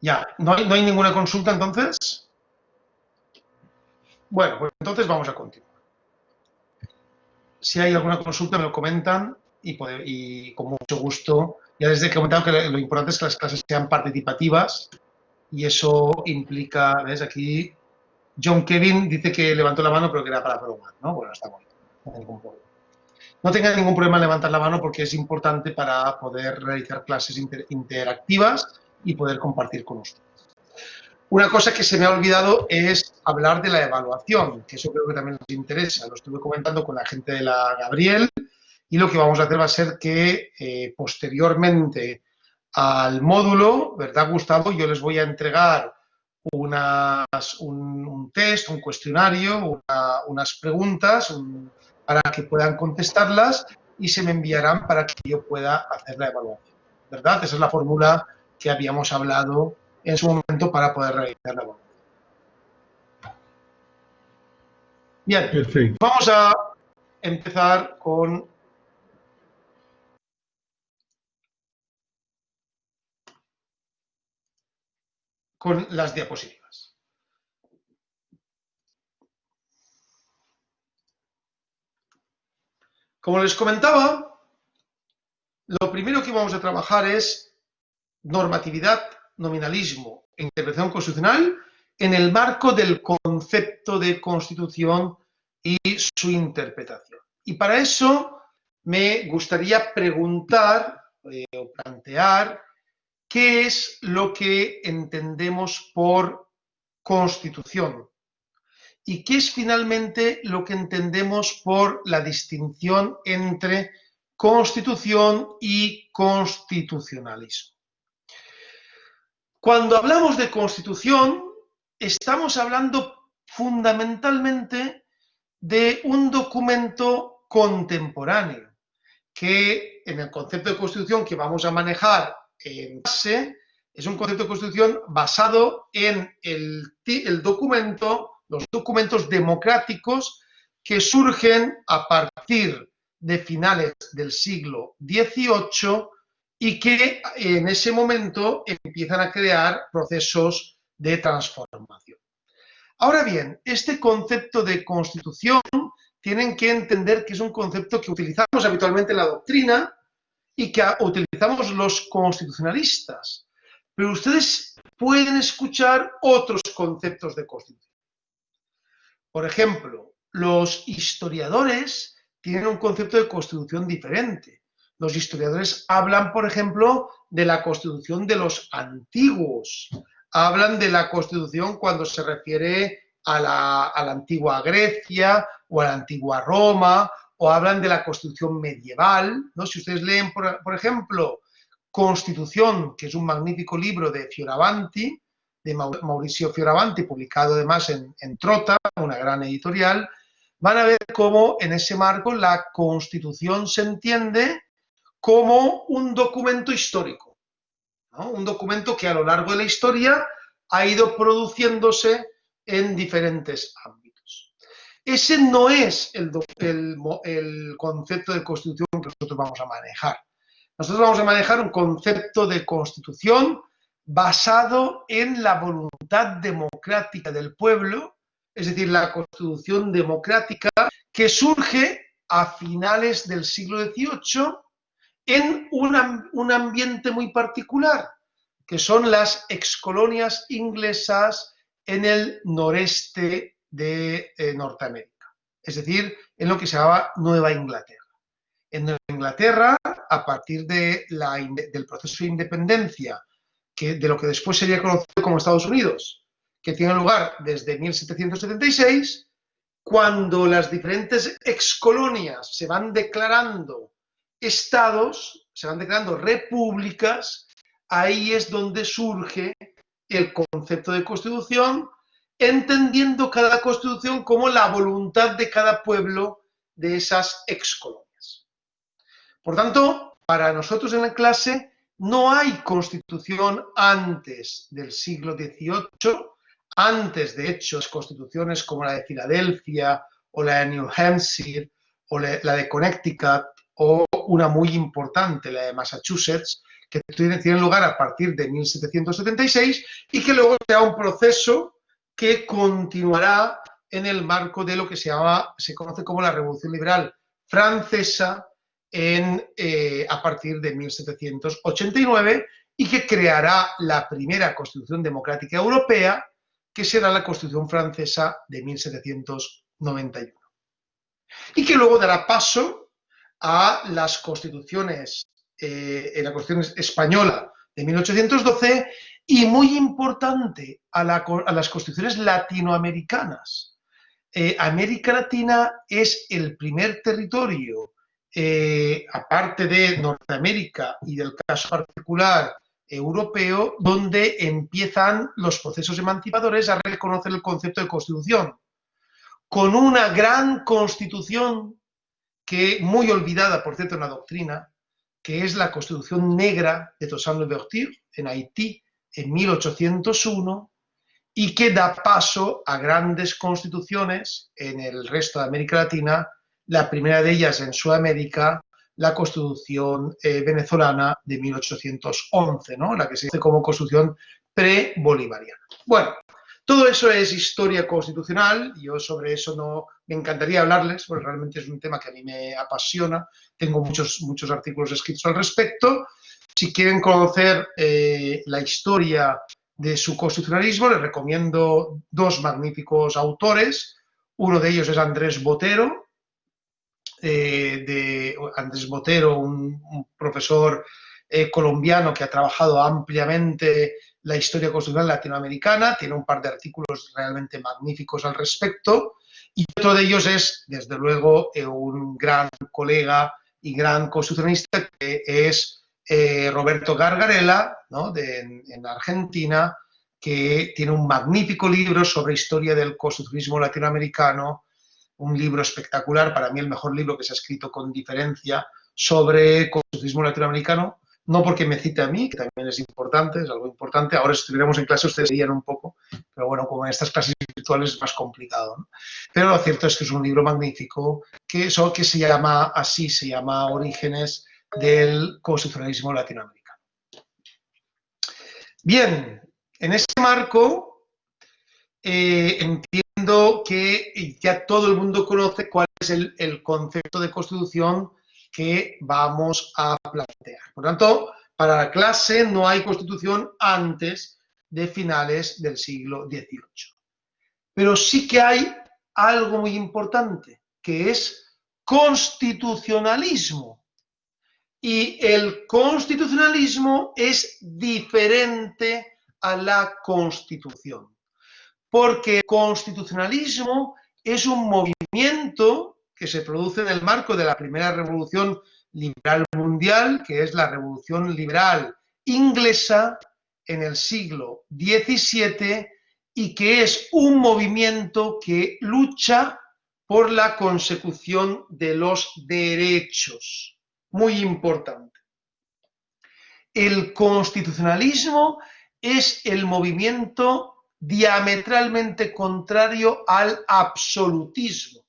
A: Ya, ¿no hay ninguna consulta entonces? Bueno, pues entonces vamos a continuar. Si hay alguna consulta me lo comentan y con mucho gusto. Ya les he comentado que lo importante es que las clases sean participativas y eso implica, ¿ves? Aquí John Kevin dice que levantó la mano pero que era para probar, ¿no? Bueno, está bien, no hay ningún problema. No tengan ningún problema en levantar la mano porque es importante para poder realizar clases interactivas y poder compartir con ustedes. Una cosa que se me ha olvidado es hablar de la evaluación, que eso creo que también nos interesa. Lo estuve comentando con la gente de la Gabriel y lo que vamos a hacer va a ser que posteriormente al módulo, ¿verdad, Gustavo? Yo les voy a entregar un test, un cuestionario, unas preguntas para que puedan contestarlas y se me enviarán para que yo pueda hacer la evaluación, ¿verdad? Esa es la fórmula que habíamos hablado en su momento para poder realizar la evaluación. Bien,
C: perfecto.
A: vamos a empezar con las diapositivas. Como les comentaba, lo primero que vamos a trabajar es normatividad, nominalismo e interpretación constitucional en el marco del concepto de constitución y su interpretación. Y para eso me gustaría preguntar o plantear qué es lo que entendemos por constitución y qué es finalmente lo que entendemos por la distinción entre constitución y constitucionalismo. Cuando hablamos de constitución, estamos hablando fundamentalmente de un documento contemporáneo, que en el concepto de constitución que vamos a manejar en base, es un concepto de constitución basado en los documentos democráticos que surgen a partir de finales del siglo XVIII y que en ese momento empiezan a crear procesos de transformación. Ahora bien, este concepto de constitución tienen que entender que es un concepto que utilizamos habitualmente en la doctrina y que utilizamos los constitucionalistas. Pero ustedes pueden escuchar otros conceptos de constitución. Por ejemplo, los historiadores tienen un concepto de constitución diferente. Los historiadores hablan, por ejemplo, de la constitución de los antiguos. Hablan de la constitución cuando se refiere a la antigua Grecia o a la antigua Roma, o hablan de la constitución medieval, ¿no? Si ustedes leen, por ejemplo, Constitución, que es un magnífico libro de Fioravanti, de Mauricio Fioravanti, publicado además en Trota, una gran editorial, van a ver cómo en ese marco la Constitución se entiende como un documento histórico, ¿no? Un documento que a lo largo de la historia ha ido produciéndose en diferentes ámbitos. Ese no es el concepto de constitución que nosotros vamos a manejar. Nosotros vamos a manejar un concepto de constitución basado en la voluntad democrática del pueblo, es decir, la constitución democrática que surge a finales del siglo XVIII en un ambiente muy particular, que son las excolonias inglesas en el noreste de Norteamérica, es decir, en lo que se llamaba Nueva Inglaterra. En Nueva Inglaterra, a partir del proceso de independencia, de lo que después sería conocido como Estados Unidos, que tiene lugar desde 1776, cuando las diferentes excolonias se van declarando estados, se van declarando repúblicas, ahí es donde surge el concepto de constitución, entendiendo cada constitución como la voluntad de cada pueblo de esas excolonias. Por tanto, para nosotros en la clase no hay constitución antes del siglo XVIII, antes de hecho las constituciones como la de Filadelfia o la de New Hampshire o la de Connecticut o una muy importante, la de Massachusetts, que tienen lugar a partir de 1776 y que luego será un proceso que continuará en el marco de lo que se conoce como la Revolución Liberal Francesa a partir de 1789 y que creará la primera Constitución Democrática Europea, que será la Constitución Francesa de 1791. Y que luego dará paso a las constituciones, en la Constitución Española de 1812 y muy importante a las constituciones latinoamericanas. América Latina es el primer territorio, aparte de Norteamérica y del caso particular europeo, donde empiezan los procesos emancipadores a reconocer el concepto de constitución, con una gran constitución que, muy olvidada, por cierto, en la doctrina, que es la Constitución Negra de Toussaint Louverture en Haití en 1801, y que da paso a grandes constituciones en el resto de América Latina, la primera de ellas en Sudamérica, la Constitución venezolana de 1811, ¿no? La que se dice como Constitución pre-bolivariana. Bueno, todo eso es historia constitucional, yo sobre eso no me encantaría hablarles, porque realmente es un tema que a mí me apasiona, tengo muchos artículos escritos al respecto. Si quieren conocer la historia de su constitucionalismo, les recomiendo dos magníficos autores. Uno de ellos es Andrés Botero, un profesor colombiano que ha trabajado ampliamente la historia constitucional latinoamericana, tiene un par de artículos realmente magníficos al respecto, y otro de ellos es, desde luego, un gran colega y gran constitucionalista que es Roberto Gargarella, ¿no? en Argentina, que tiene un magnífico libro sobre historia del constitucionalismo latinoamericano, un libro espectacular, para mí el mejor libro que se ha escrito con diferencia sobre constitucionalismo latinoamericano, no porque me cite a mí, que también es importante, es algo importante, ahora si estuviéramos en clase ustedes verían un poco, pero bueno, como en estas clases virtuales es más complicado, ¿no? Pero lo cierto es que es un libro magnífico que se llama Orígenes del constitucionalismo latinoamericano. Bien, en ese marco entiendo que ya todo el mundo conoce cuál es el concepto de constitución que vamos a plantear. Por lo tanto, para la clase no hay constitución antes de finales del siglo XVIII. Pero sí que hay algo muy importante, que es constitucionalismo. Y el constitucionalismo es diferente a la Constitución, porque el constitucionalismo es un movimiento que se produce en el marco de la primera revolución liberal mundial, que es la revolución liberal inglesa en el siglo XVII, y que es un movimiento que lucha por la consecución de los derechos. Muy importante. El constitucionalismo es el movimiento diametralmente contrario al absolutismo.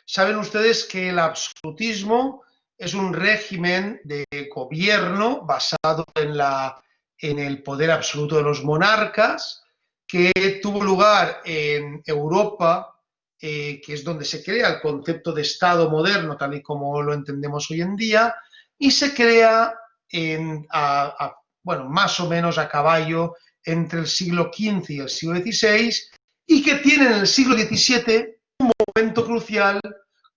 A: Saben ustedes que el absolutismo es un régimen de gobierno basado en el poder absoluto de los monarcas, que tuvo lugar en Europa, que es donde se crea el concepto de Estado moderno, tal y como lo entendemos hoy en día, y se crea más o menos a caballo entre el siglo XV y el siglo XVI, y que tiene en el siglo XVII un momento crucial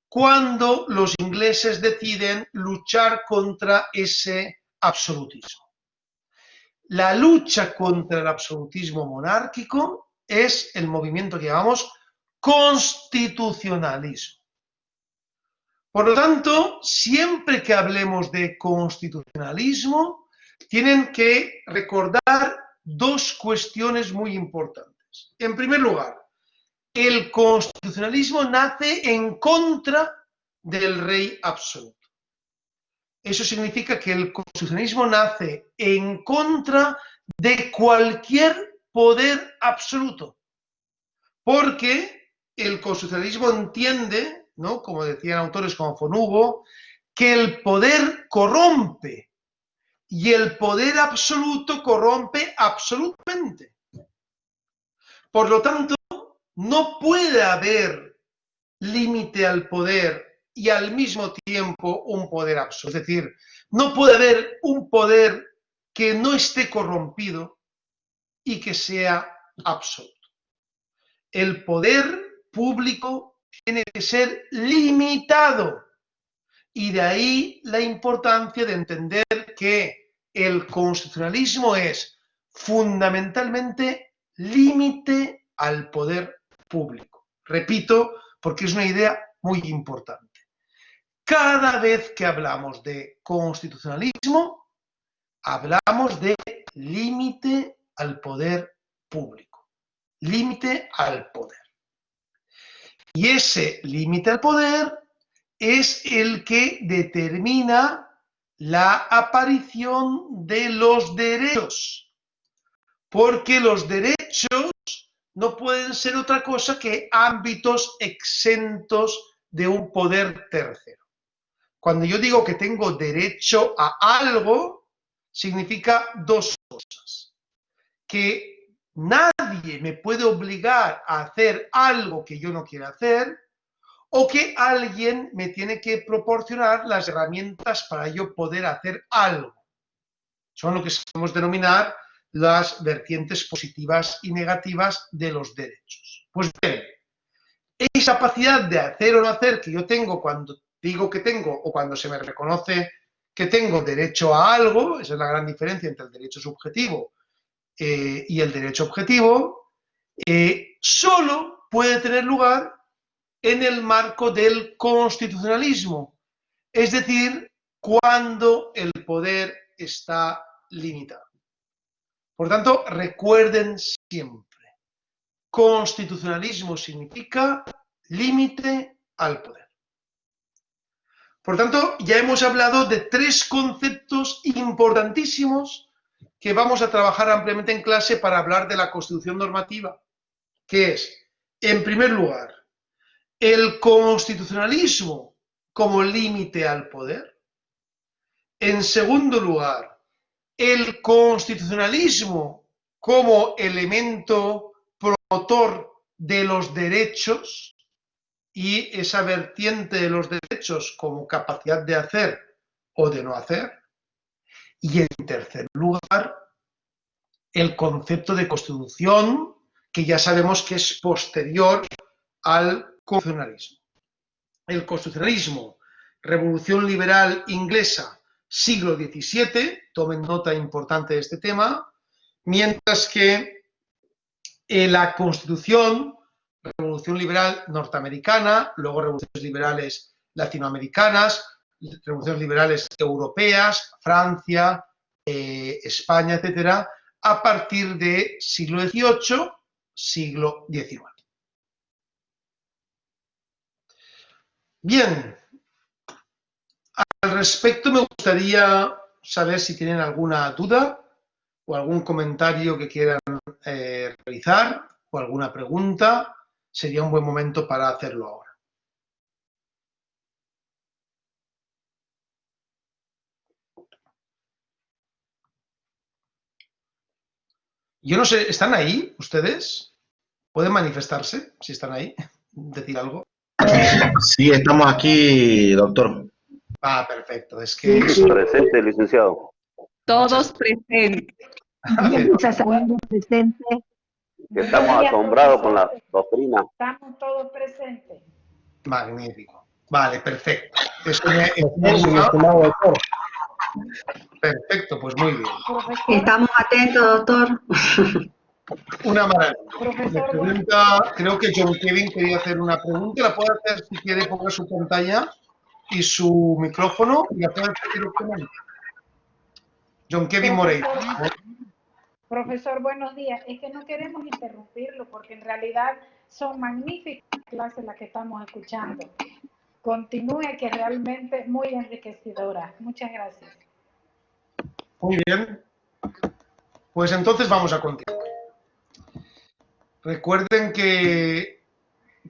A: cuando los ingleses deciden luchar contra ese absolutismo. La lucha contra el absolutismo monárquico es el movimiento que llamamos constitucionalismo. Por lo tanto, siempre que hablemos de constitucionalismo, tienen que recordar dos cuestiones muy importantes. En primer lugar, el constitucionalismo nace en contra del rey absoluto. Eso significa que el constitucionalismo nace en contra de cualquier poder absoluto, porque el constitucionalismo entiende, ¿no?, como decían autores como von Hugo, que el poder corrompe y el poder absoluto corrompe absolutamente. Por lo tanto, no puede haber límite al poder y al mismo tiempo un poder absoluto. Es decir, no puede haber un poder que no esté corrompido y que sea absoluto. El poder público tiene que ser limitado, y de ahí la importancia de entender que el constitucionalismo es fundamentalmente límite al poder público. Repito, porque es una idea muy importante. Cada vez que hablamos de constitucionalismo, hablamos de límite al poder público. Límite al poder. Y ese límite al poder es el que determina la aparición de los derechos, porque los derechos no pueden ser otra cosa que ámbitos exentos de un poder tercero. Cuando yo digo que tengo derecho a algo, significa dos cosas. Que nadie me puede obligar a hacer algo que yo no quiera hacer, o que alguien me tiene que proporcionar las herramientas para yo poder hacer algo. Son lo que sabemos denominar las vertientes positivas y negativas de los derechos. Pues bien, esa capacidad de hacer o no hacer que yo tengo cuando digo que tengo o cuando se me reconoce que tengo derecho a algo, esa es la gran diferencia entre el derecho subjetivo y el derecho objetivo, solo puede tener lugar en el marco del constitucionalismo, es decir, cuando el poder está limitado. Por tanto, recuerden siempre, constitucionalismo significa límite al poder. Por tanto, ya hemos hablado de tres conceptos importantísimos que vamos a trabajar ampliamente en clase para hablar de la Constitución normativa, que es, en primer lugar, el constitucionalismo como límite al poder. En segundo lugar, el constitucionalismo como elemento promotor de los derechos y esa vertiente de los derechos como capacidad de hacer o de no hacer. Y en tercer lugar, el concepto de constitución, que ya sabemos que es posterior al constitucionalismo. El constitucionalismo, revolución liberal inglesa, siglo XVII, tomen nota importante de este tema, mientras que la Constitución, revolución liberal norteamericana, luego revoluciones liberales latinoamericanas, revoluciones liberales europeas, Francia, España, etcétera, a partir de siglo XVIII, siglo XIX. Bien, al respecto me gustaría saber si tienen alguna duda o algún comentario que quieran realizar o alguna pregunta. Sería un buen momento para hacerlo ahora. Yo no sé, ¿están ahí ustedes? ¿Pueden manifestarse si están ahí? ¿Decir algo?
D: Sí, estamos aquí, doctor.
A: Ah, perfecto. Es que...
E: Presente, licenciado.
B: Todos presentes.
F: Presente.
E: Estamos asombrados con la doctrina.
F: Estamos todos presentes.
A: Magnífico. Vale, perfecto. Eso me gusta. Perfecto, pues muy bien.
F: Profesor,
G: Estamos atentos, doctor.
A: Una maravilla.
F: profesor,
A: Me pregunta, creo que John Kevin quería hacer una pregunta. La puede hacer si quiere, ponga su pantalla y su micrófono y la puede hacer directamente. John Kevin Moreira.
F: profesor, buenos días. Es que no queremos interrumpirlo porque en realidad son magníficas clases las que estamos escuchando. Continúe, que realmente es muy enriquecedora. Muchas gracias.
A: Muy bien. Pues entonces vamos a continuar. Recuerden que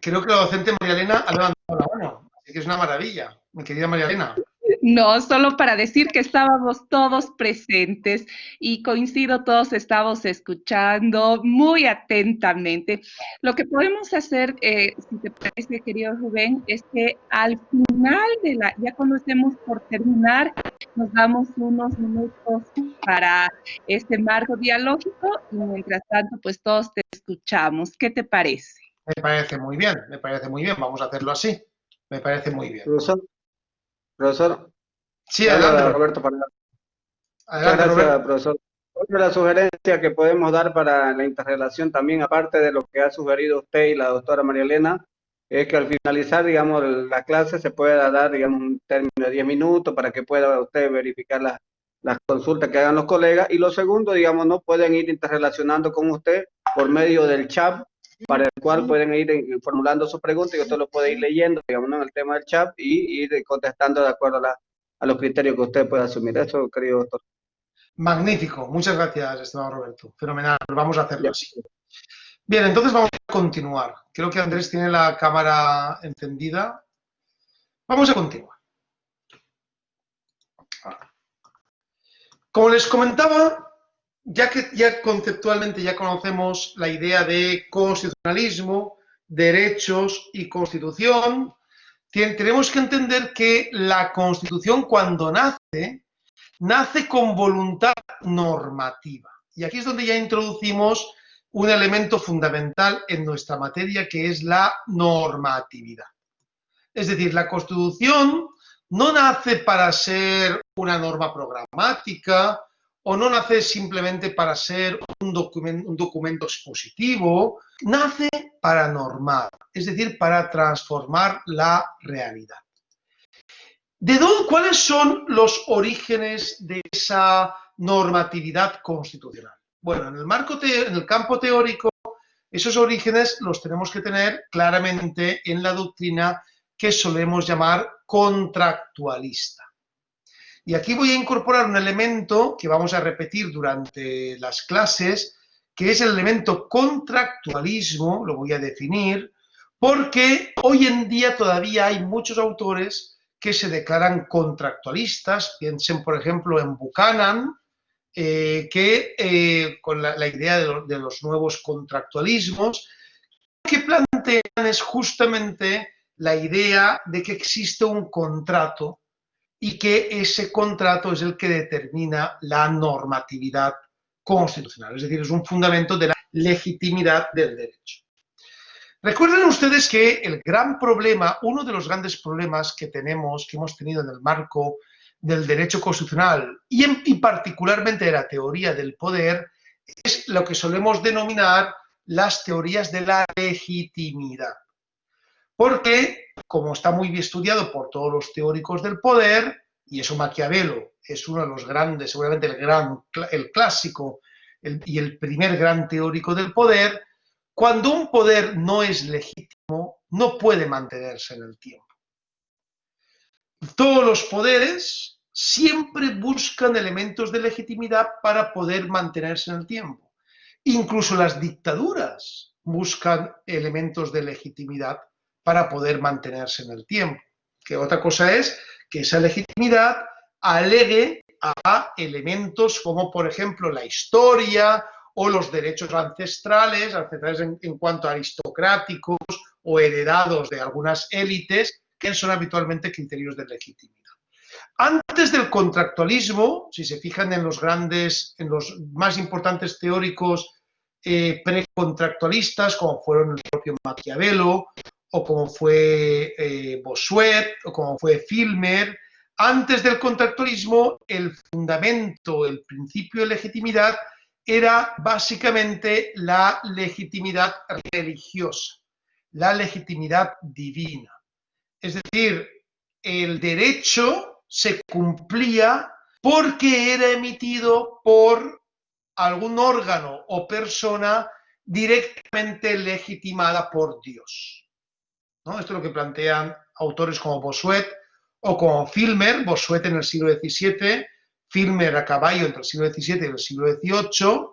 A: creo que la docente María Elena ha levantado la mano, así que es una maravilla, mi querida María Elena.
B: No, solo para decir que estábamos todos presentes y coincido, todos estamos escuchando muy atentamente. Lo que podemos hacer, si te parece, querido Rubén, es que al final ya cuando estemos por terminar, nos damos unos minutos para este marco dialógico y mientras tanto, pues todos te escuchamos. ¿Qué te parece?
A: Me parece muy bien, vamos a hacerlo así, me parece muy bien.
D: Profesor.
A: Sí, adelante.
D: Roberto Parada.
A: Adelante,
H: Muchas gracias,
A: Roberto.
H: profesor. Otra de las sugerencias que podemos dar para la interrelación también, aparte de lo que ha sugerido usted y la doctora María Elena, es que al finalizar, digamos, la clase se pueda dar, digamos, un término de 10 minutos para que pueda usted verificar las consultas que hagan los colegas. Y lo segundo, digamos, no pueden ir interrelacionando con usted por medio del chat, para el cual pueden ir formulando sus preguntas y usted lo puede ir leyendo, digamos, ¿no? En el tema del chat y ir contestando de acuerdo a los criterios que usted pueda asumir. Eso, querido doctor.
A: Magnífico. Muchas gracias, estimado Roberto. Fenomenal. Pues vamos a hacerlo
H: Ya.
A: así. Bien, entonces vamos a continuar. Creo que Andrés tiene la cámara encendida. Vamos a continuar. Como les comentaba, ya que ya conceptualmente ya conocemos la idea de constitucionalismo, derechos y constitución, tenemos que entender que la Constitución cuando nace con voluntad normativa. Y aquí es donde ya introducimos un elemento fundamental en nuestra materia, que es la normatividad. Es decir, la Constitución no nace para ser una norma programática o no nace simplemente para ser un documento expositivo, nace para normar, es decir, para transformar la realidad. ¿Cuáles son los orígenes de esa normatividad constitucional? Bueno, en el campo teórico, esos orígenes los tenemos que tener claramente en la doctrina que solemos llamar contractualista. Y aquí voy a incorporar un elemento que vamos a repetir durante las clases, que es el elemento contractualismo, lo voy a definir, porque hoy en día todavía hay muchos autores que se declaran contractualistas. Piensen, por ejemplo, en Buchanan, con la idea de los nuevos contractualismos, que plantean es justamente la idea de que existe un contrato y que ese contrato es el que determina la normatividad constitucional, es decir, es un fundamento de la legitimidad del derecho. Recuerden ustedes que el gran problema, uno de los grandes problemas que hemos tenido en el marco del derecho constitucional y particularmente de la teoría del poder, es lo que solemos denominar las teorías de la legitimidad. Porque, como está muy bien estudiado por todos los teóricos del poder, y eso Maquiavelo es uno de los grandes, seguramente el clásico y el primer gran teórico del poder, cuando un poder no es legítimo, no puede mantenerse en el tiempo. Todos los poderes siempre buscan elementos de legitimidad para poder mantenerse en el tiempo. Incluso las dictaduras buscan elementos de legitimidad para poder mantenerse en el tiempo. Que otra cosa es que esa legitimidad alegue a elementos como, por ejemplo, la historia o los derechos ancestrales en cuanto a aristocráticos o heredados de algunas élites, que son habitualmente criterios de legitimidad. Antes del contractualismo, si se fijan en los más importantes teóricos precontractualistas, como fueron el propio Maquiavelo, o como fue Bossuet, o como fue Filmer, antes del contractualismo, el fundamento, el principio de legitimidad era básicamente la legitimidad religiosa, la legitimidad divina. Es decir, el derecho se cumplía porque era emitido por algún órgano o persona directamente legitimada por Dios, ¿no? Esto es lo que plantean autores como Bossuet o como Filmer, Bossuet en el siglo XVII, Filmer a caballo entre el siglo XVII y el siglo XVIII,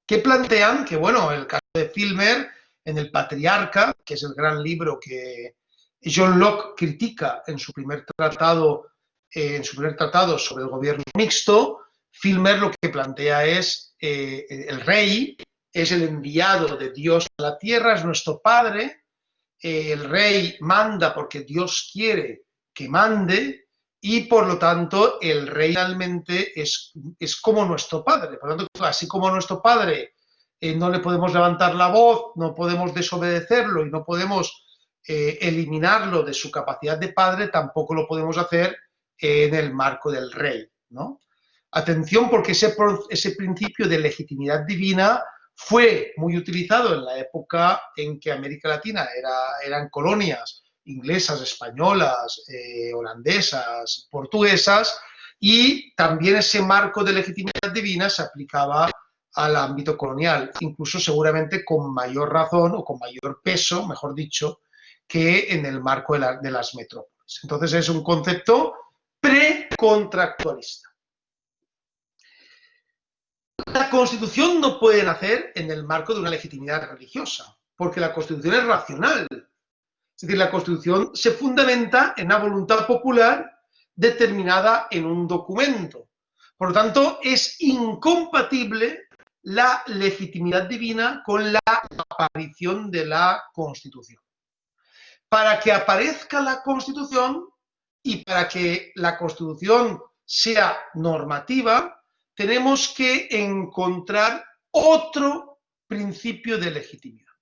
A: que plantean que, bueno, el caso de Filmer en El Patriarca, que es el gran libro que John Locke critica en su primer tratado sobre el gobierno mixto, Filmer lo que plantea es el rey es el enviado de Dios a la tierra, es nuestro padre, el rey manda porque Dios quiere que mande y por lo tanto el rey realmente es como nuestro padre. Por lo tanto, así como nuestro padre no le podemos levantar la voz, no podemos desobedecerlo y no podemos eliminarlo de su capacidad de padre, tampoco lo podemos hacer en el marco del rey, ¿no? Atención, porque ese principio de legitimidad divina fue muy utilizado en la época en que América Latina eran colonias inglesas, españolas, holandesas, portuguesas, y también ese marco de legitimidad divina se aplicaba al ámbito colonial, incluso seguramente con mayor razón o con mayor peso, mejor dicho, que en el marco de las metrópolis. Entonces es un concepto precontractualista. La Constitución no puede nacer en el marco de una legitimidad religiosa, porque la Constitución es racional. Es decir, la Constitución se fundamenta en una voluntad popular determinada en un documento. Por lo tanto, es incompatible la legitimidad divina con la aparición de la Constitución. Para que aparezca la Constitución y para que la Constitución sea normativa, tenemos que encontrar otro principio de legitimidad,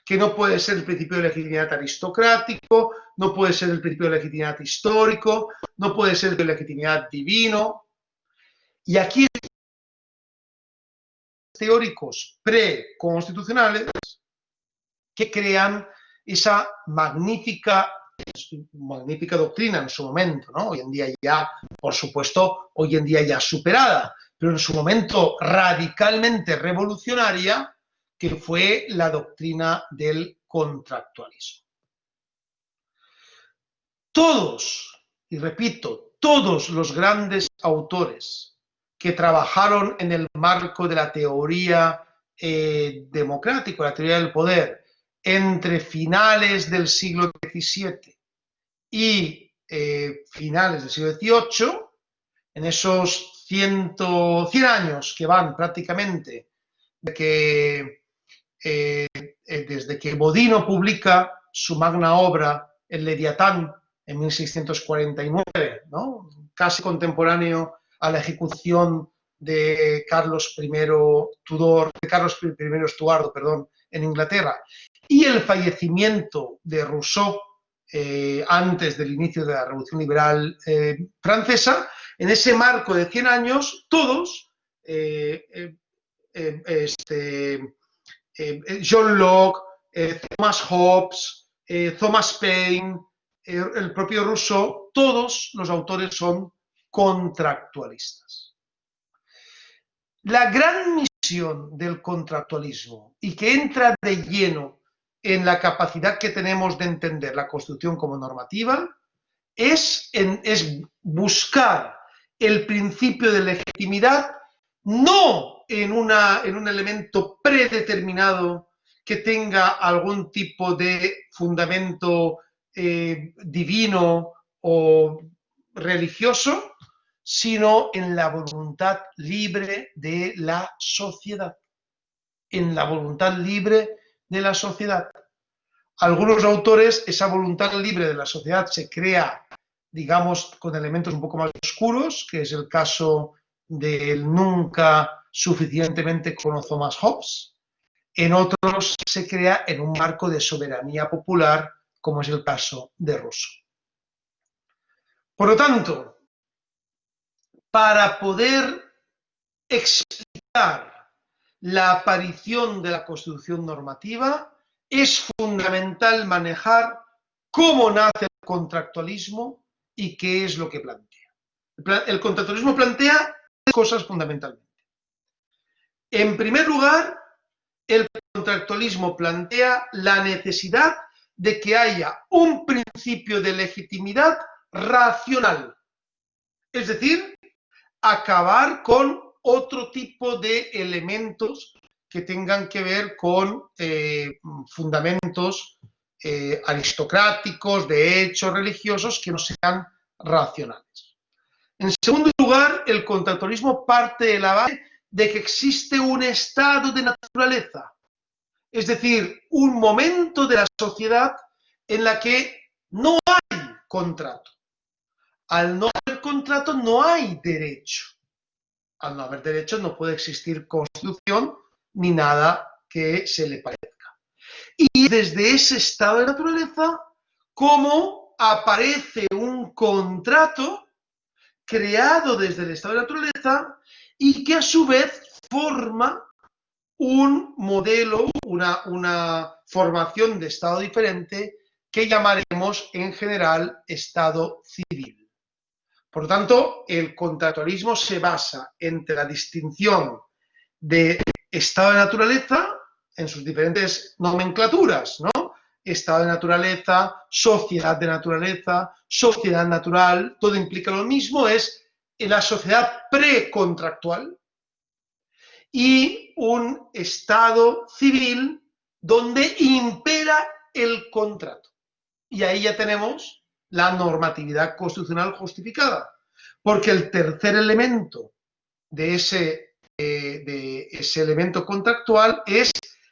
A: que no puede ser el principio de legitimidad aristocrático, no puede ser el principio de legitimidad histórico, no puede ser el de legitimidad divino. Y aquí teóricos preconstitucionales que crean esa magnífica doctrina en su momento, ¿no? Hoy en día ya, por supuesto, hoy en día ya superada, pero en su momento radicalmente revolucionaria, que fue la doctrina del contractualismo. Todos, y repito, todos los grandes autores que trabajaron en el marco de la teoría democrática, la teoría del poder, entre finales del siglo XVII y finales del siglo XVIII, en esos 100 años que van prácticamente desde que Bodino publica su magna obra, El Leviatán, en 1649, ¿no? Casi contemporáneo a la ejecución de Carlos I Estuardo, en Inglaterra, y el fallecimiento de Rousseau antes del inicio de la Revolución Liberal francesa. En ese marco de 100 años, todos, John Locke, Thomas Hobbes, Thomas Paine, el propio Rousseau, todos los autores son contractualistas. La gran misión del contractualismo, y que entra de lleno en la capacidad que tenemos de entender la Constitución como normativa, es buscar el principio de legitimidad no en un elemento predeterminado que tenga algún tipo de fundamento divino o religioso, sino en la voluntad libre de la sociedad. En la voluntad libre de la sociedad. Algunos autores, esa voluntad libre de la sociedad se crea, digamos, con elementos un poco más oscuros, que es el caso del nunca suficientemente con Thomas Hobbes. En otros se crea en un marco de soberanía popular, como es el caso de Rousseau. Por lo tanto, para poder explicar la aparición de la Constitución normativa, es fundamental manejar cómo nace el contractualismo y qué es lo que plantea. El contractualismo plantea tres cosas fundamentalmente. En primer lugar, el contractualismo plantea la necesidad de que haya un principio de legitimidad racional. Es decir, acabar con otro tipo de elementos que tengan que ver con fundamentos aristocráticos, de hechos religiosos que no sean racionales. En segundo lugar, el contractualismo parte de la base de que existe un estado de naturaleza, es decir, un momento de la sociedad en la que no hay contrato. Al no haber contrato no hay derecho. Al no haber derecho no puede existir constitución ni nada que se le parezca. Y desde ese estado de naturaleza, cómo aparece un contrato creado desde el estado de naturaleza y que a su vez forma un modelo, una formación de estado diferente que llamaremos en general estado civil. Por lo tanto, el contractualismo se basa entre la distinción de estado de naturaleza en sus diferentes nomenclaturas, ¿no? Estado de naturaleza, sociedad de naturaleza, sociedad natural, todo implica lo mismo, es la sociedad precontractual, y un estado civil donde impera el contrato. Y ahí ya tenemos la normatividad constitucional justificada, porque el tercer elemento de ese elemento contractual es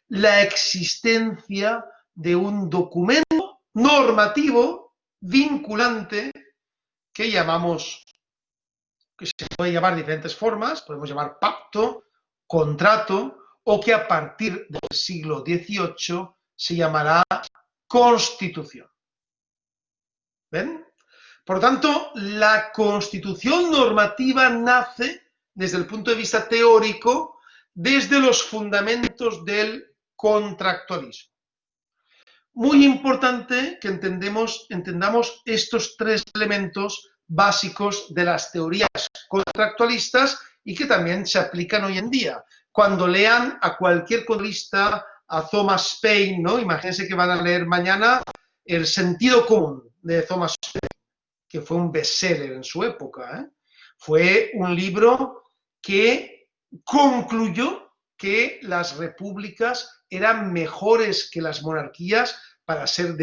A: la existencia de un documento normativo vinculante que llamamos, que se puede llamar de diferentes formas, podemos llamar pacto, contrato, o que a partir del siglo XVIII se llamará Constitución. ¿Ven? Por lo tanto, la Constitución normativa nace desde el punto de vista teórico, desde los fundamentos del contractualismo. Muy importante que entendamos estos tres elementos básicos de las teorías contractualistas y que también se aplican hoy en día. Cuando lean a cualquier contractualista, a Thomas Paine, ¿no? Imagínense que van a leer mañana El sentido común de Thomas Paine, que fue un bestseller en su época, ¿eh? Fue un libro que concluyó que las repúblicas eran mejores que las monarquías por ser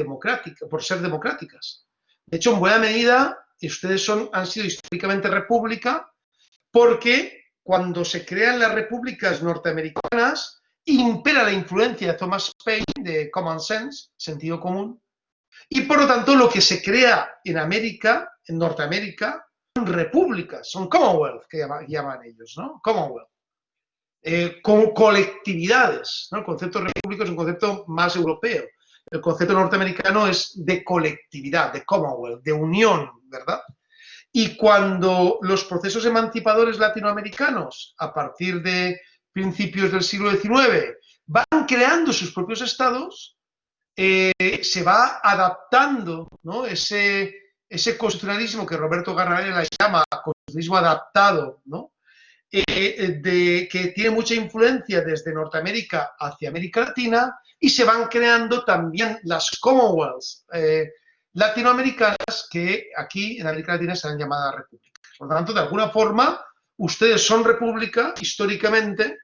A: democráticas. De hecho, en buena medida, ustedes han sido históricamente república porque cuando se crean las repúblicas norteamericanas impera la influencia de Thomas Paine, de common sense, sentido común, y por lo tanto lo que se crea en América, en Norteamérica, son repúblicas, son Commonwealth, que llaman ellos, ¿no? Commonwealth. Con colectividades, ¿no? El concepto de república es un concepto más europeo. El concepto norteamericano es de colectividad, de Commonwealth, de unión, ¿verdad? Y cuando los procesos emancipadores latinoamericanos, a partir de principios del siglo XIX, van creando sus propios estados, se va adaptando, ¿no? Ese constitucionalismo que Roberto Garralella llama constitucionalismo adaptado, ¿no? Que tiene mucha influencia desde Norteamérica hacia América Latina, y se van creando también las Commonwealths latinoamericanas, que aquí en América Latina serán llamadas repúblicas. Por lo tanto, de alguna forma, ustedes son república históricamente,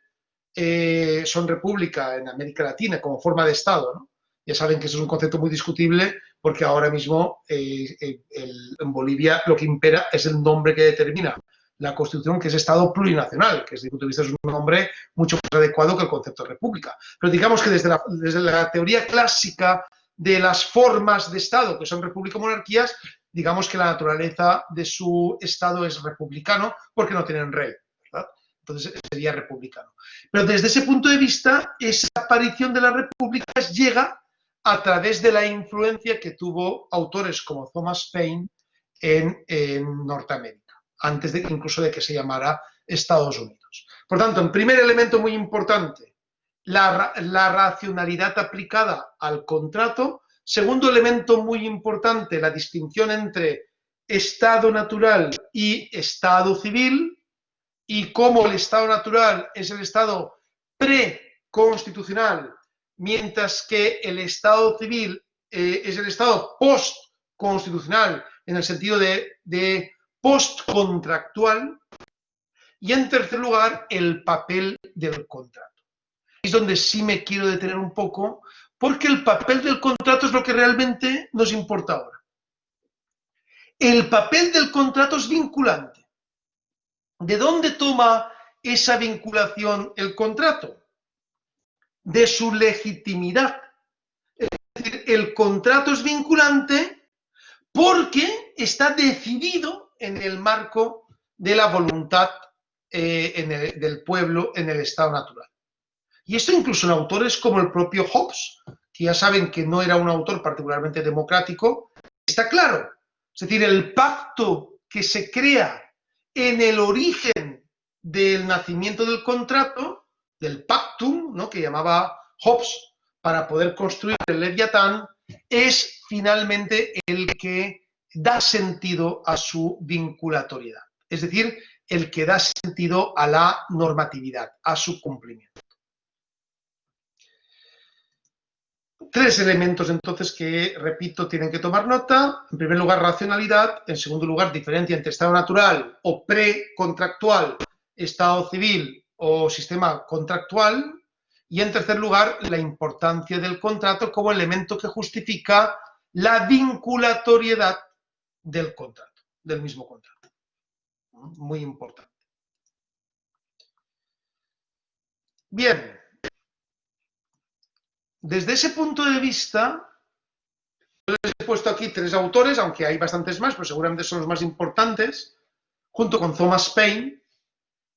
A: son república en América Latina como forma de Estado, ¿no? Ya saben que eso es un concepto muy discutible, porque ahora mismo en Bolivia lo que impera es el nombre que determina la Constitución, que es Estado plurinacional, que desde mi punto de vista es un nombre mucho más adecuado que el concepto de república. Pero digamos que desde la teoría clásica de las formas de Estado, que son república o monarquías, digamos que la naturaleza de su Estado es republicano, porque no tienen rey, ¿verdad? Entonces sería republicano. Pero desde ese punto de vista, esa aparición de las repúblicas llega a través de la influencia que tuvo autores como Thomas Paine en Norteamérica, antes incluso de que se llamara Estados Unidos. Por tanto, en primer elemento muy importante, la racionalidad aplicada al contrato. Segundo elemento muy importante, la distinción entre Estado natural y Estado civil, y cómo el Estado natural es el Estado preconstitucional, mientras que el Estado civil es el Estado postconstitucional, en el sentido de postcontractual. Y en tercer lugar, el papel del contrato. Es donde sí me quiero detener un poco, porque el papel del contrato es lo que realmente nos importa ahora. El papel del contrato es vinculante. ¿De dónde toma esa vinculación el contrato? De su legitimidad. Es decir, el contrato es vinculante porque está decidido en el marco de la voluntad del pueblo en el Estado natural. Y esto incluso en autores como el propio Hobbes, que ya saben que no era un autor particularmente democrático, está claro. Es decir, el pacto que se crea en el origen del nacimiento del contrato, del pactum, ¿no?, que llamaba Hobbes para poder construir el Leviatán, es finalmente el que da sentido a su vinculatoriedad, es decir, el que da sentido a la normatividad, a su cumplimiento. Tres elementos entonces que, repito, tienen que tomar nota. En primer lugar, racionalidad. En segundo lugar, diferencia entre estado natural o precontractual, estado civil o sistema contractual. Y en tercer lugar, la importancia del contrato como elemento que justifica la vinculatoriedad del contrato, del mismo contrato. Muy importante. Bien. Desde ese punto de vista, yo les he puesto aquí tres autores, aunque hay bastantes más, pero seguramente son los más importantes, junto con Thomas Paine,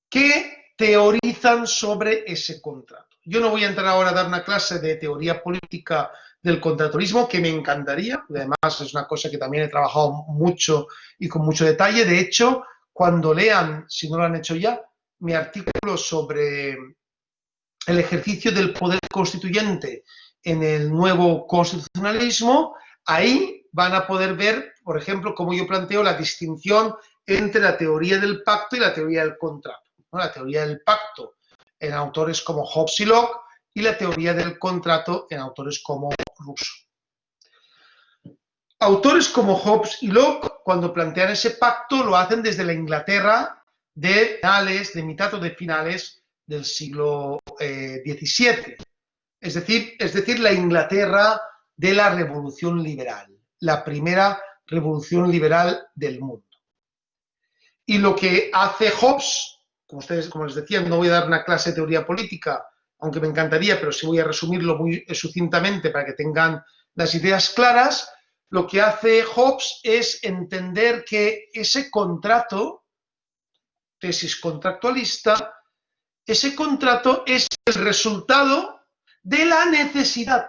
A: que teorizan sobre ese contrato. Yo no voy a entrar ahora a dar una clase de teoría política del contratualismo, que me encantaría, además es una cosa que también he trabajado mucho y con mucho detalle. De hecho, cuando lean, si no lo han hecho ya, mi artículo sobre el ejercicio del poder constituyente en el nuevo constitucionalismo, ahí van a poder ver, por ejemplo, cómo yo planteo la distinción entre la teoría del pacto y la teoría del contrato, ¿no? La teoría del pacto en autores como Hobbes y Locke y la teoría del contrato en autores como Rousseau. Autores como Hobbes y Locke, cuando plantean ese pacto, lo hacen desde la Inglaterra de mitad o de finales del siglo XVII, es decir, la Inglaterra de la Revolución Liberal, la primera revolución liberal del mundo. Y lo que hace Hobbes, como les decía, no voy a dar una clase de teoría política, aunque me encantaría, pero sí voy a resumirlo muy sucintamente para que tengan las ideas claras. Lo que hace Hobbes es entender que ese contrato, tesis contractualista, ese contrato es el resultado de la necesidad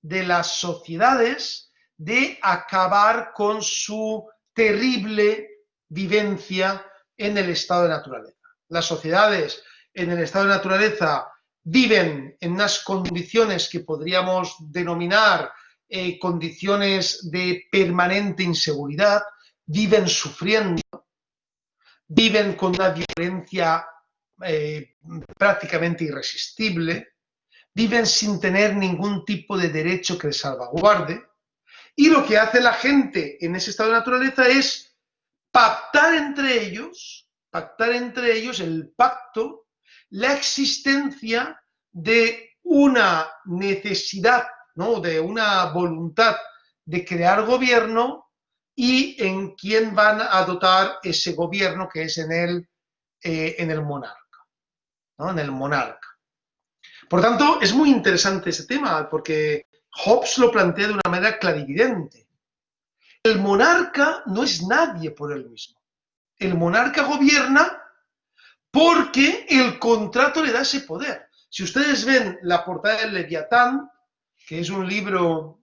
A: de las sociedades de acabar con su terrible vivencia en el estado de naturaleza. Las sociedades en el estado de naturaleza viven en unas condiciones que podríamos denominar condiciones de permanente inseguridad, viven sufriendo, viven con una violencia prácticamente irresistible, viven sin tener ningún tipo de derecho que les salvaguarde, y lo que hace la gente en ese estado de naturaleza es pactar entre ellos el pacto, la existencia de una necesidad, ¿no?, de una voluntad de crear gobierno y en quién van a dotar ese gobierno, que es en el monarca, ¿no?, en el monarca. Por tanto, es muy interesante ese tema, porque Hobbes lo plantea de una manera clarividente. El monarca no es nadie por él mismo. El monarca gobierna porque el contrato le da ese poder. Si ustedes ven la portada del Leviatán, que es un libro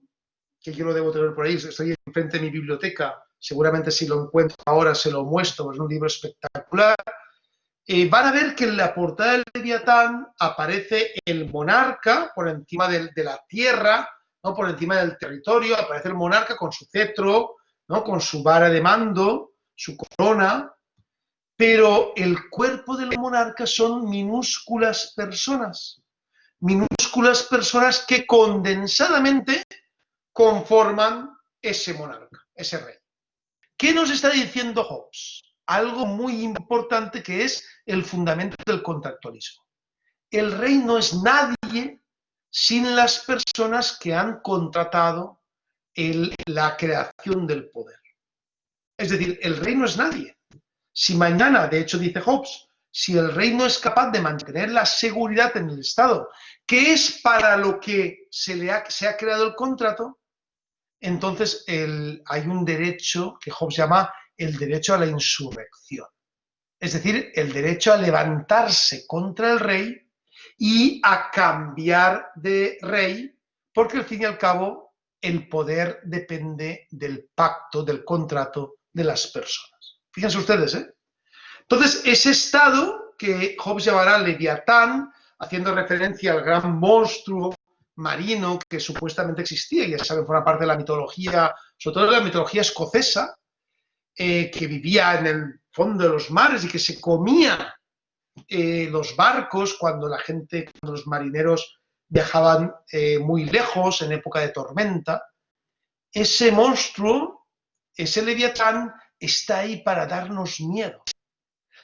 A: que yo lo debo tener por ahí, estoy enfrente de mi biblioteca, seguramente si lo encuentro ahora se lo muestro, es un libro espectacular. Van a ver que en la portada del Leviatán aparece el monarca por encima de la tierra, ¿no?, por encima del territorio, aparece el monarca con su cetro, ¿no?, con su vara de mando, su corona, pero el cuerpo del monarca son minúsculas personas que condensadamente conforman ese monarca, ese rey. ¿Qué nos está diciendo Hobbes? Algo muy importante, que es el fundamento del contractualismo. El rey no es nadie sin las personas que han contratado la creación del poder. Es decir, el rey no es nadie. Si mañana, de hecho dice Hobbes, si el rey no es capaz de mantener la seguridad en el Estado, que es para lo que se ha creado el contrato, entonces hay un derecho que Hobbes llama el derecho a la insurrección. Es decir, el derecho a levantarse contra el rey y a cambiar de rey, porque al fin y al cabo el poder depende del pacto, del contrato de las personas. Fíjense ustedes, Entonces, ese estado que Hobbes llamará Leviatán, haciendo referencia al gran monstruo marino que supuestamente existía, y ya saben, forma parte de la mitología, sobre todo de la mitología escocesa, que vivía en el fondo de los mares y que se comía los barcos cuando los marineros viajaban muy lejos en época de tormenta. Ese monstruo, ese Leviatán, está ahí para darnos miedo.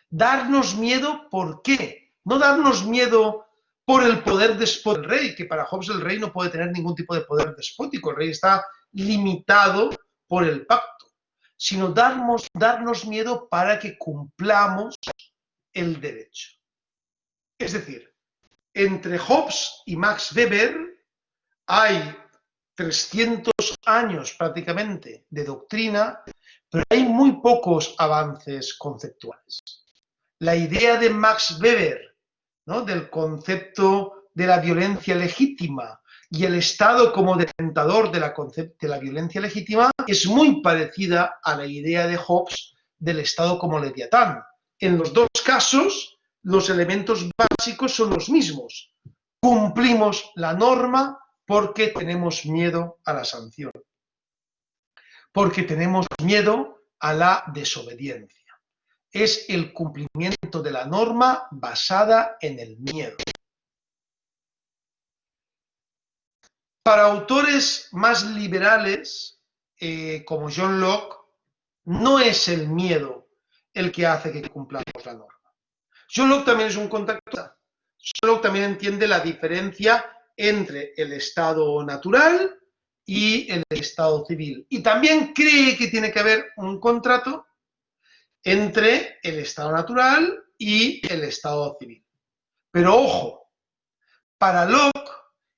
A: Darnos miedo, ¿por qué? No darnos miedo por el poder despótico del rey, que para Hobbes el rey no puede tener ningún tipo de poder despótico, el rey está limitado por el pacto, sino darnos miedo para que cumplamos el derecho. Es decir, entre Hobbes y Max Weber hay 300 años prácticamente de doctrina, pero hay muy pocos avances conceptuales. La idea de Max Weber, ¿no?, del concepto de la violencia legítima y el Estado como detentador de la violencia legítima es muy parecida a la idea de Hobbes del Estado como Leviatán. En los dos casos, los elementos básicos son los mismos. Cumplimos la norma porque tenemos miedo a la sanción, porque tenemos miedo a la desobediencia. Es el cumplimiento de la norma basada en el miedo. Para autores más liberales, como John Locke, no es el miedo el que hace que cumplamos la norma. John Locke también es un contactista. John Locke también entiende la diferencia entre el estado natural y el estado civil. Y también cree que tiene que haber un contrato entre el estado natural y el estado civil. Pero ojo, para Locke,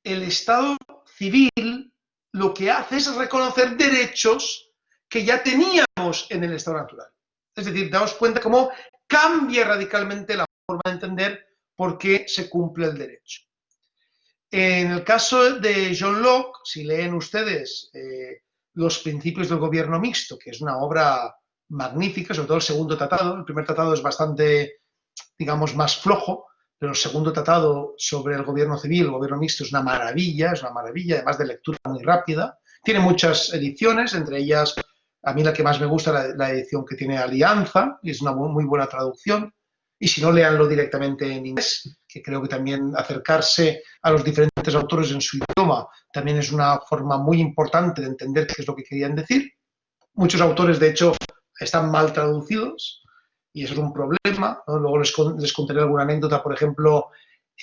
A: el estado civil lo que hace es reconocer derechos que ya teníamos en el estado natural. Es decir, damos cuenta cómo cambia radicalmente la forma de entender por qué se cumple el derecho. En el caso de John Locke, si leen ustedes Los principios del gobierno mixto, que es una obra magnífica, sobre todo el segundo tratado. El primer tratado es bastante, digamos, más flojo, pero el segundo tratado sobre el gobierno civil, el gobierno mixto, es una maravilla, además de lectura muy rápida. Tiene muchas ediciones, entre ellas, a mí la que más me gusta es la edición que tiene Alianza, y es una muy buena traducción. Y si no, léanlo directamente en inglés, que creo que también acercarse a los diferentes autores en su idioma también es una forma muy importante de entender qué es lo que querían decir. Muchos autores, de hecho, están mal traducidos y eso es un problema, ¿no? Luego les contaré alguna anécdota. Por ejemplo,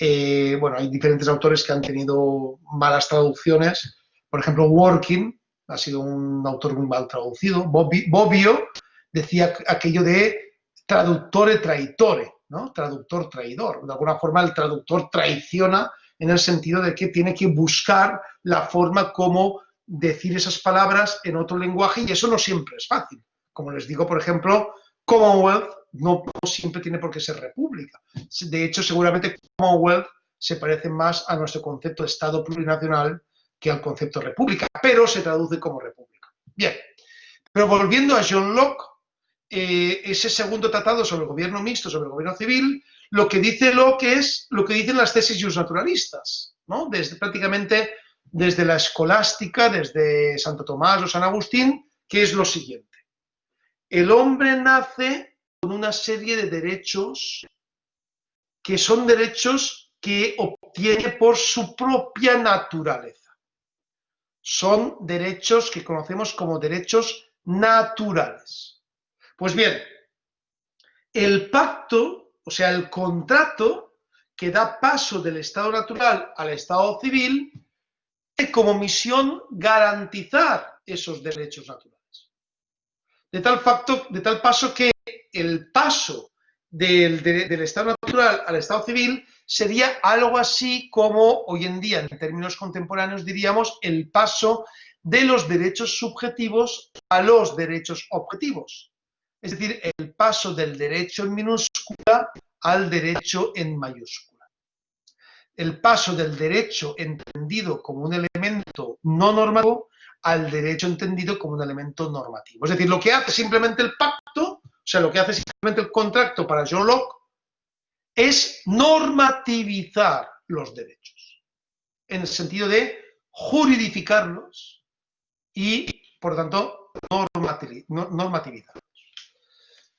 A: bueno, hay diferentes autores que han tenido malas traducciones. Por ejemplo, Working ha sido un autor muy mal traducido. Bobbio decía aquello de traductore traitore, ¿no? Traductor traidor. De alguna forma el traductor traiciona en el sentido de que tiene que buscar la forma como decir esas palabras en otro lenguaje, y eso no siempre es fácil. Como les digo, por ejemplo, Commonwealth no siempre tiene por qué ser república. De hecho, seguramente Commonwealth se parece más a nuestro concepto de Estado plurinacional que al concepto república, pero se traduce como república. Bien, pero volviendo a John Locke, ese segundo tratado sobre el gobierno mixto, sobre el gobierno civil, lo que dice Locke es lo que dicen las tesis justnaturalistas, ¿no? Prácticamente desde la escolástica, desde Santo Tomás o San Agustín, que es lo siguiente. El hombre nace con una serie de derechos que son derechos que obtiene por su propia naturaleza. Son derechos que conocemos como derechos naturales. Pues bien, el pacto, o sea, el contrato que da paso del estado natural al estado civil, tiene como misión garantizar esos derechos naturales. De tal paso que el paso del estado natural al estado civil sería algo así como hoy en día, en términos contemporáneos, diríamos el paso de los derechos subjetivos a los derechos objetivos. Es decir, el paso del derecho en minúscula al derecho en mayúscula. El paso del derecho entendido como un elemento no normativo al derecho entendido como un elemento normativo. Es decir, lo que hace simplemente el pacto, o sea, lo que hace simplemente el contrato para John Locke es normativizar los derechos, en el sentido de juridificarlos y, por tanto, normativizarlos.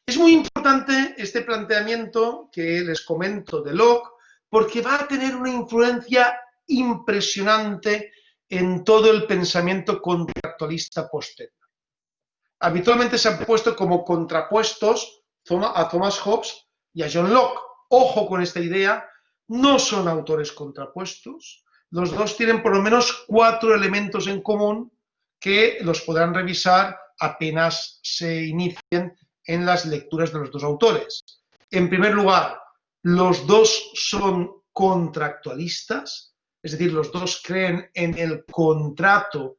A: Es muy importante este planteamiento que les comento de Locke, porque va a tener una influencia impresionante en todo el pensamiento contractualista posterior. Habitualmente se han puesto como contrapuestos a Thomas Hobbes y a John Locke. Ojo con esta idea, no son autores contrapuestos, los dos tienen por lo menos 4 elementos en común que los podrán revisar apenas se inicien en las lecturas de los dos autores. En primer lugar, los dos son contractualistas, es decir, los dos creen en el contrato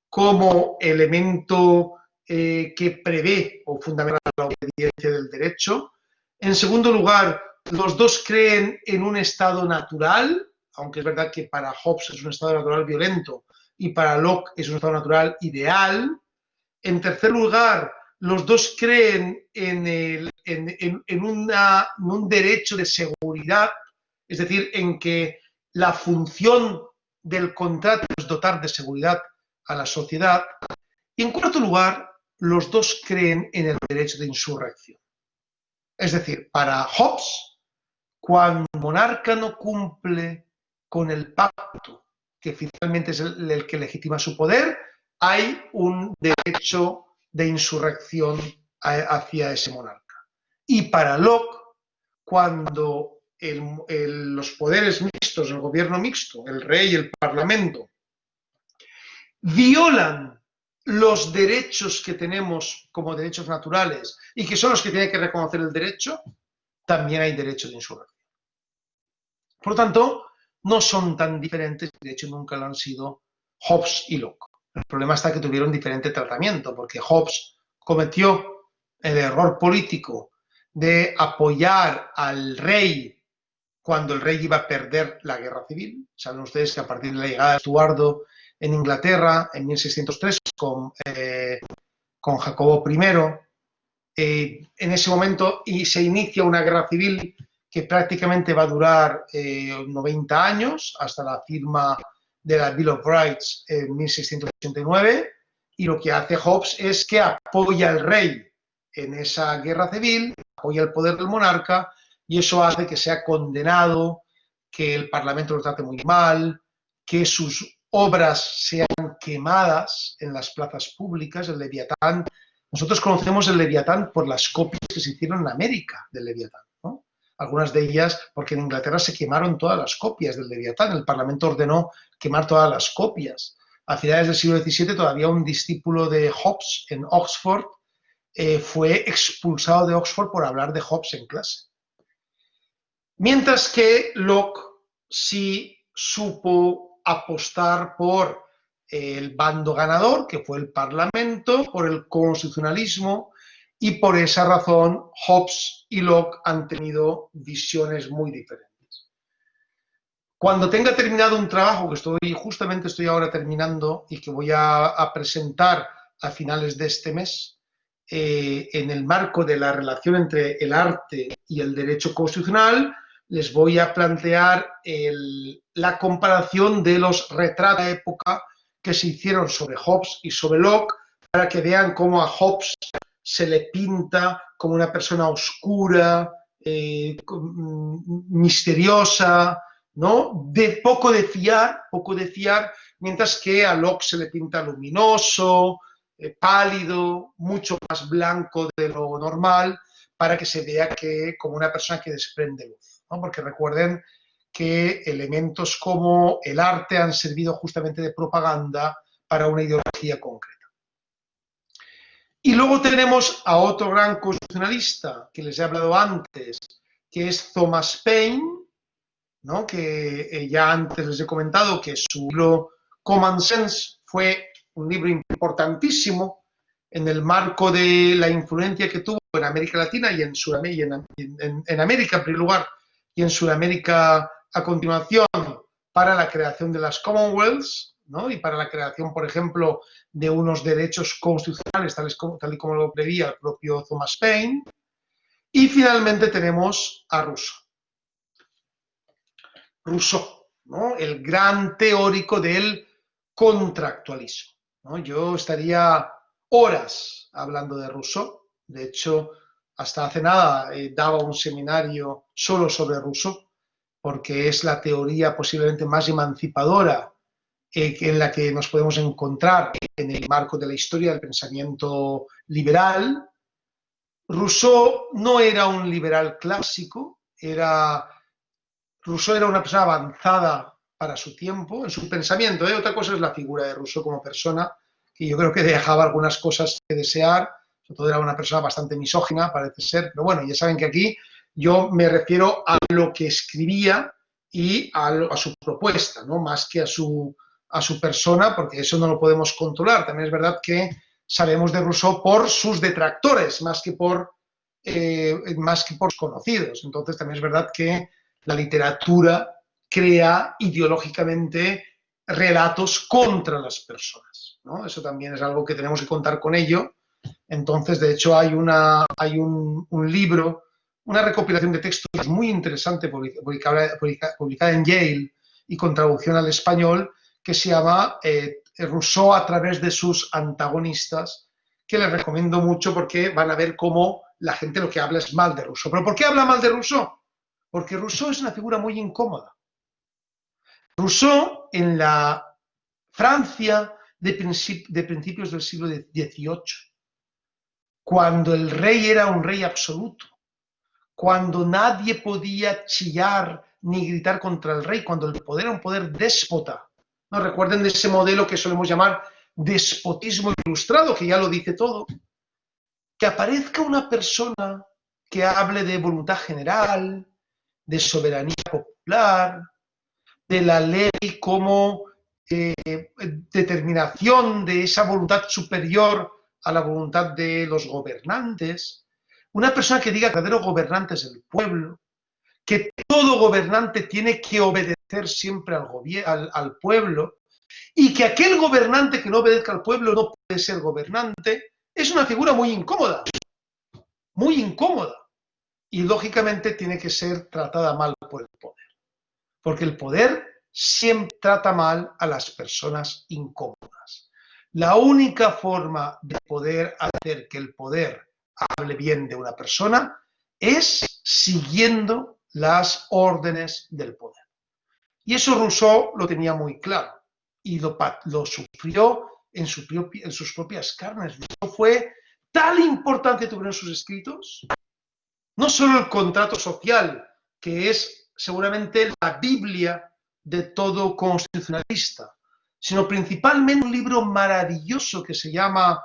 A: como elemento que prevé o fundamenta la obediencia del derecho. En segundo lugar, los dos creen en un estado natural, aunque es verdad que para Hobbes es un estado natural violento y para Locke es un estado natural ideal. En tercer lugar, los dos creen en un derecho de seguridad, es decir, en que la función del contrato es dotar de seguridad a la sociedad. Y en cuarto lugar, los dos creen en el derecho de insurrección. Es decir, para Hobbes, cuando el monarca no cumple con el pacto, que finalmente es el que legitima su poder, hay un derecho de insurrección hacia ese monarca. Y para Locke, cuando los poderes mixtos, el gobierno mixto, el rey y el parlamento, violan los derechos que tenemos como derechos naturales y que son los que tiene que reconocer el derecho, también hay derecho de insurrección. Por lo tanto, no son tan diferentes, de hecho nunca lo han sido Hobbes y Locke. El problema está que tuvieron diferente tratamiento, porque Hobbes cometió el error político de apoyar al rey cuando el rey iba a perder la guerra civil. Saben ustedes que a partir de la llegada de Estuardo en Inglaterra, en 1603, con Jacobo I, en ese momento se inicia una guerra civil que prácticamente va a durar 90 años, hasta la firma de la Bill of Rights en 1689, y lo que hace Hobbes es que apoya al rey en esa guerra civil, apoya el poder del monarca, y eso hace que sea condenado, que el Parlamento lo trate muy mal, que sus obras sean quemadas en las plazas públicas. El Leviatán, nosotros conocemos el Leviatán por las copias que se hicieron en América del Leviatán, ¿no? Algunas de ellas porque en Inglaterra se quemaron todas las copias del Leviatán, el Parlamento ordenó quemar todas las copias. A finales del siglo XVII todavía un discípulo de Hobbes en Oxford fue expulsado de Oxford por hablar de Hobbes en clase. Mientras que Locke sí supo apostar por el bando ganador, que fue el Parlamento, por el constitucionalismo, y por esa razón Hobbes y Locke han tenido visiones muy diferentes. Cuando tenga terminado un trabajo que justamente estoy ahora terminando y que voy a presentar a finales de este mes, en el marco de la relación entre el arte y el derecho constitucional, les voy a plantear la comparación de los retratos de época que se hicieron sobre Hobbes y sobre Locke, para que vean cómo a Hobbes se le pinta como una persona oscura, misteriosa, ¿no? Poco de fiar, mientras que a Locke se le pinta luminoso, pálido, mucho más blanco de lo normal, para que se vea como una persona que desprende luz, ¿no? Porque recuerden que elementos como el arte han servido justamente de propaganda para una ideología concreta. Y luego tenemos a otro gran constitucionalista que les he hablado antes, que es Thomas Paine, ¿no? Que ya antes les he comentado que su libro Common Sense fue un libro importantísimo en el marco de la influencia que tuvo en América Latina y en Sudamérica, en América en primer lugar y en Sudamérica a continuación, para la creación de las Commonwealths, ¿no? Y para la creación, por ejemplo, de unos derechos constitucionales, tal y como lo prevía el propio Thomas Paine. Y finalmente tenemos a Rousseau. Rousseau, ¿no? El gran teórico del contractualismo, ¿no? Yo estaría horas hablando de Rousseau. De hecho, hasta hace nada daba un seminario solo sobre Rousseau, porque es la teoría posiblemente más emancipadora en la que nos podemos encontrar en el marco de la historia del pensamiento liberal. Rousseau no era un liberal clásico, Rousseau era una persona avanzada para su tiempo, en su pensamiento. Otra cosa es la figura de Rousseau como persona, que yo creo que dejaba algunas cosas que desear, sobre todo era una persona bastante misógina, parece ser, pero bueno, ya saben que aquí yo me refiero a lo que escribía y a su propuesta, ¿no? Más que a su persona, porque eso no lo podemos controlar. También es verdad que sabemos de Rousseau por sus detractores, más que por conocidos. Entonces también es verdad que la literatura crea ideológicamente relatos contra las personas, ¿no? Eso también es algo que tenemos que contar con ello. Entonces, de hecho, hay un libro, una recopilación de textos muy interesante publicada en Yale y con traducción al español, que se llama Rousseau a través de sus antagonistas, que les recomiendo mucho porque van a ver cómo la gente lo que habla es mal de Rousseau. ¿Pero por qué habla mal de Rousseau? Porque Rousseau es una figura muy incómoda. Rousseau, en la Francia de principios del siglo XVIII, cuando el rey era un rey absoluto, cuando nadie podía chillar ni gritar contra el rey, cuando el poder era un poder déspota. ¿No? Recuerden de ese modelo que solemos llamar despotismo ilustrado, que ya lo dice todo. Que aparezca una persona que hable de voluntad general, de soberanía popular, de la ley como determinación de esa voluntad superior a la voluntad de los gobernantes. Una persona que diga que el verdadero gobernante es el pueblo, que todo gobernante tiene que obedecer siempre al pueblo, y que aquel gobernante que no obedezca al pueblo no puede ser gobernante, es una figura muy incómoda, muy incómoda. Y lógicamente tiene que ser tratada mal por el poder, porque el poder siempre trata mal a las personas incómodas. La única forma de poder hacer que el poder hable bien de una persona es siguiendo las órdenes del poder. Y eso Rousseau lo tenía muy claro y lo sufrió en sus propias carnes. Rousseau fue tal importancia tuvieron sus escritos, no solo el contrato social, que es seguramente la Biblia de todo constitucionalista, sino principalmente un libro maravilloso que se llama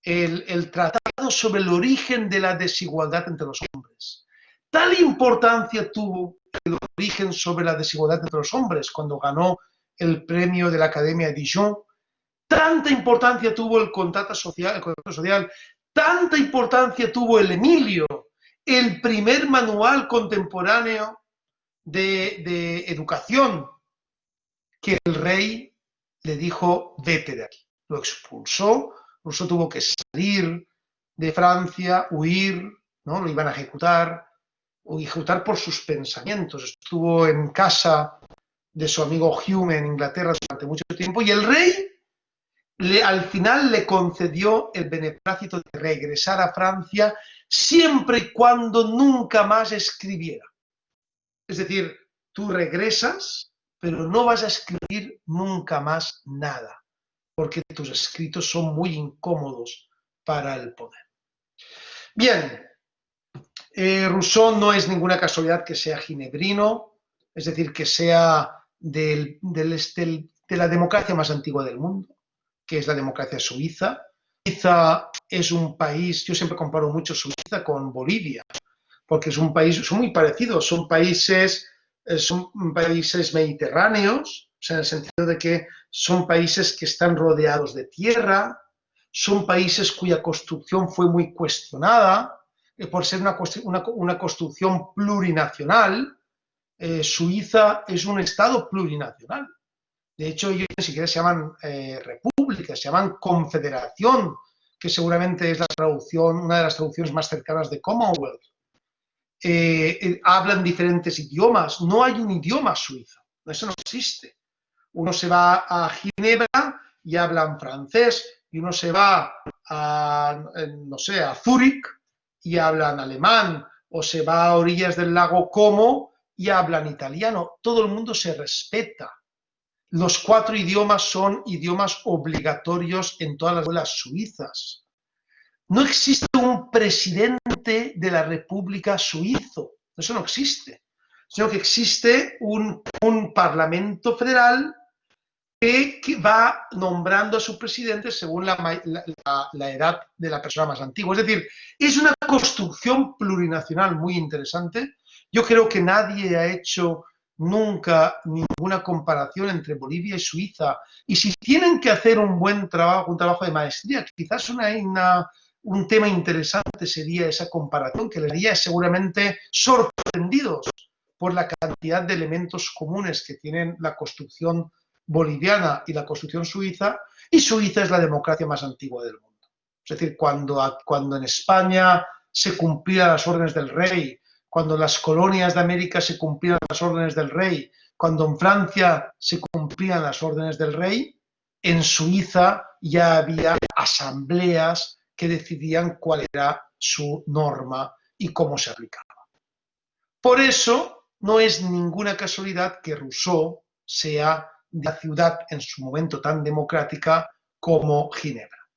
A: el Tratado sobre el origen de la desigualdad entre los hombres. Tal importancia tuvo el origen sobre la desigualdad entre los hombres cuando ganó el premio de la Academia de Dijon. Tanta importancia tuvo el contrato social, tanta importancia tuvo el Emilio, el primer manual contemporáneo de educación, que el rey le dijo, vete de aquí. Lo expulsó, Rousseau tuvo que salir de Francia, huir, ¿no? Lo iban a ejecutar por sus pensamientos. Estuvo en casa de su amigo Hume en Inglaterra durante mucho tiempo y el rey al final le concedió el beneplácito de regresar a Francia siempre y cuando nunca más escribiera. Es decir, tú regresas, pero no vas a escribir nunca más nada, porque tus escritos son muy incómodos para el poder. Bien, Rousseau no es ninguna casualidad que sea ginebrino, es decir, que sea de la democracia más antigua del mundo, que es la democracia suiza. Suiza es un país, yo siempre comparo mucho Suiza con Bolivia, porque es un país, son muy parecidos, son países mediterráneos, o sea, en el sentido de que son países que están rodeados de tierra, son países cuya construcción fue muy cuestionada, por ser una construcción plurinacional. Suiza es un estado plurinacional. De hecho, ellos ni siquiera se llaman república, se llaman confederación, que seguramente es una de las traducciones más cercanas de Commonwealth. hablan diferentes idiomas. No hay un idioma suizo, eso no existe. Uno se va a Ginebra y hablan francés, y uno se va a, no sé, a Zúrich y hablan alemán, o se va a orillas del lago Como y hablan italiano. Todo el mundo se respeta. Los 4 idiomas son idiomas obligatorios en todas las escuelas suizas. No existe un presidente de la República suizo, eso no existe, sino que existe un parlamento federal que va nombrando a su presidente según la edad de la persona más antigua. Es decir, es una construcción plurinacional muy interesante. Yo creo que nadie ha hecho nunca ninguna comparación entre Bolivia y Suiza. Y si tienen que hacer un buen trabajo, un trabajo de maestría, quizás un tema interesante sería esa comparación, que les haría seguramente sorprendidos por la cantidad de elementos comunes que tienen la construcción boliviana y la Constitución suiza, y Suiza es la democracia más antigua del mundo. Es decir, cuando en España se cumplían las órdenes del rey, cuando en las colonias de América se cumplían las órdenes del rey, cuando en Francia se cumplían las órdenes del rey, en Suiza ya había asambleas que decidían cuál era su norma y cómo se aplicaba. Por eso no es ninguna casualidad que Rousseau sea de la ciudad en su momento tan democrática como Ginebra.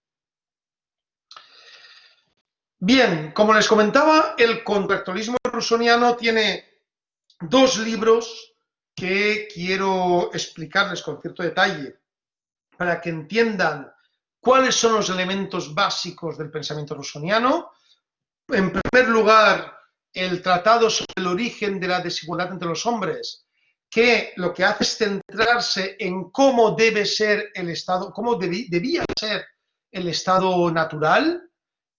A: Bien, como les comentaba, el contractualismo rousseauiano tiene 2 libros que quiero explicarles con cierto detalle para que entiendan cuáles son los elementos básicos del pensamiento rousseauiano. En primer lugar, el Tratado sobre el origen de la desigualdad entre los hombres, que lo que hace es centrarse en cómo debe ser el Estado, cómo debía ser el Estado natural.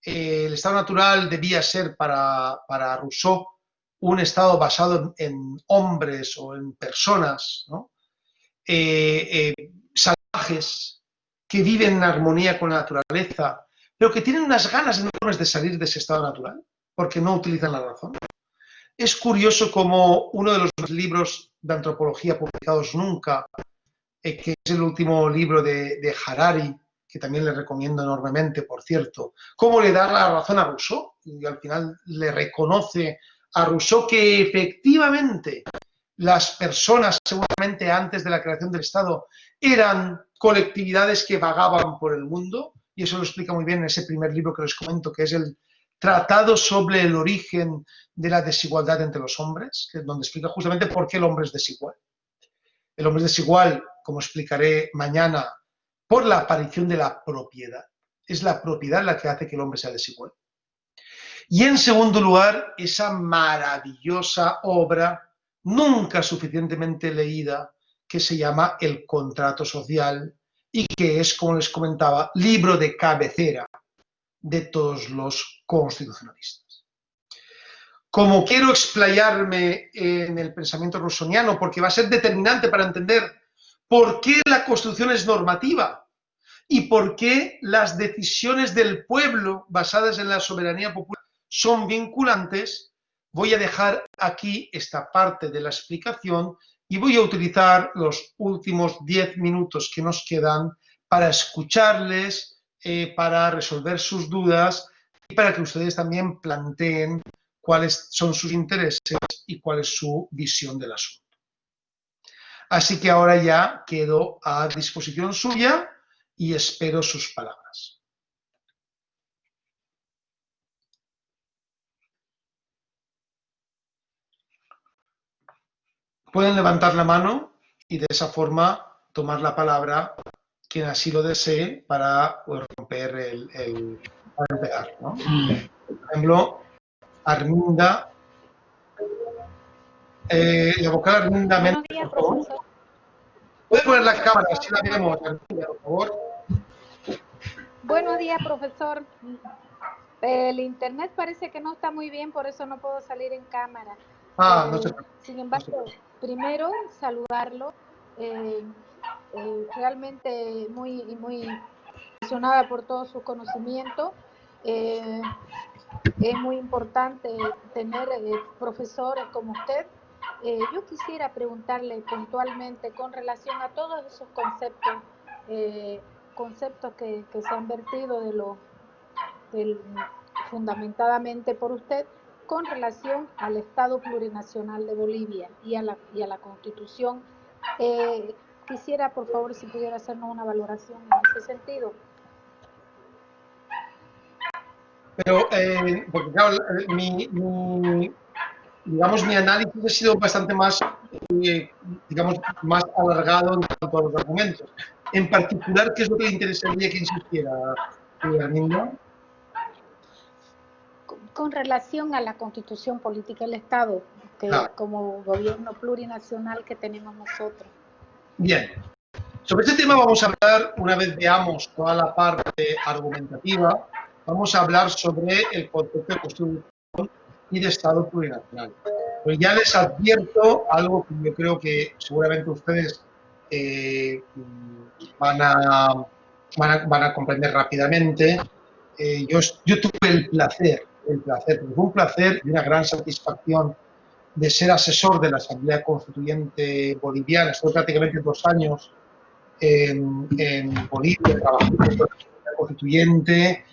A: El Estado natural debía ser para Rousseau un Estado basado en hombres o en personas, ¿no? Salvajes, que viven en armonía con la naturaleza, pero que tienen unas ganas enormes de salir de ese estado natural, porque no utilizan la razón. Es curioso como uno de los libros de antropología publicados nunca, que es el último libro de Harari, que también le recomiendo enormemente, por cierto, cómo le da la razón a Rousseau, y al final le reconoce a Rousseau que efectivamente las personas, seguramente antes de la creación del Estado, eran colectividades que vagaban por el mundo, y eso lo explica muy bien en ese primer libro que les comento, que es el Tratado sobre el origen de la desigualdad entre los hombres, que es donde explica justamente por qué el hombre es desigual. El hombre es desigual, como explicaré mañana, por la aparición de la propiedad. Es la propiedad la que hace que el hombre sea desigual. Y en segundo lugar, esa maravillosa obra, nunca suficientemente leída, que se llama El contrato social y que es, como les comentaba, libro de cabecera de todos los constitucionalistas. Como quiero explayarme en el pensamiento rousseauiano, porque va a ser determinante para entender por qué la Constitución es normativa y por qué las decisiones del pueblo basadas en la soberanía popular son vinculantes, voy a dejar aquí esta parte de la explicación y voy a utilizar los últimos 10 minutos que nos quedan para escucharles, para resolver sus dudas y para que ustedes también planteen cuáles son sus intereses y cuál es su visión del asunto. Así que ahora ya quedo a disposición suya y espero sus palabras. Pueden levantar la mano y de esa forma tomar la palabra quien así lo desee para romper para empezar, ¿no? Por ejemplo, Arminda. La vocal Arminda Méndez, por favor. ¿Puede poner la cámara? Así la vemos, Arminda, por favor.
I: Buenos días, profesor. El internet parece que no está muy bien, por eso no puedo salir en cámara.
A: No se
I: Sin embargo, primero saludarlo. Realmente muy impresionada por todo su conocimiento. es muy importante tener profesores como usted. Yo quisiera preguntarle puntualmente con relación a todos esos conceptos que se han vertido fundamentadamente por usted con relación al Estado plurinacional de Bolivia y a la Constitución. Quisiera, por favor, si pudiera hacernos una valoración en ese sentido.
A: Pero, porque claro, digamos, mi análisis ha sido bastante más, digamos, más alargado en cuanto a los argumentos. En particular, ¿qué es lo que le interesaría que insistiera, Arminda?
I: Con relación a la Constitución Política del Estado, como gobierno plurinacional que tenemos nosotros.
A: Bien. Sobre este tema vamos a hablar, una vez veamos toda la parte argumentativa, vamos a hablar sobre el concepto de Constitución y de Estado plurinacional. Pues ya les advierto algo que yo creo que seguramente ustedes van a comprender rápidamente. Yo tuve el placer, porque fue un placer y una gran satisfacción de ser asesor de la Asamblea Constituyente Boliviana. Estuve prácticamente 2 años en Bolivia trabajando en la Asamblea Constituyente.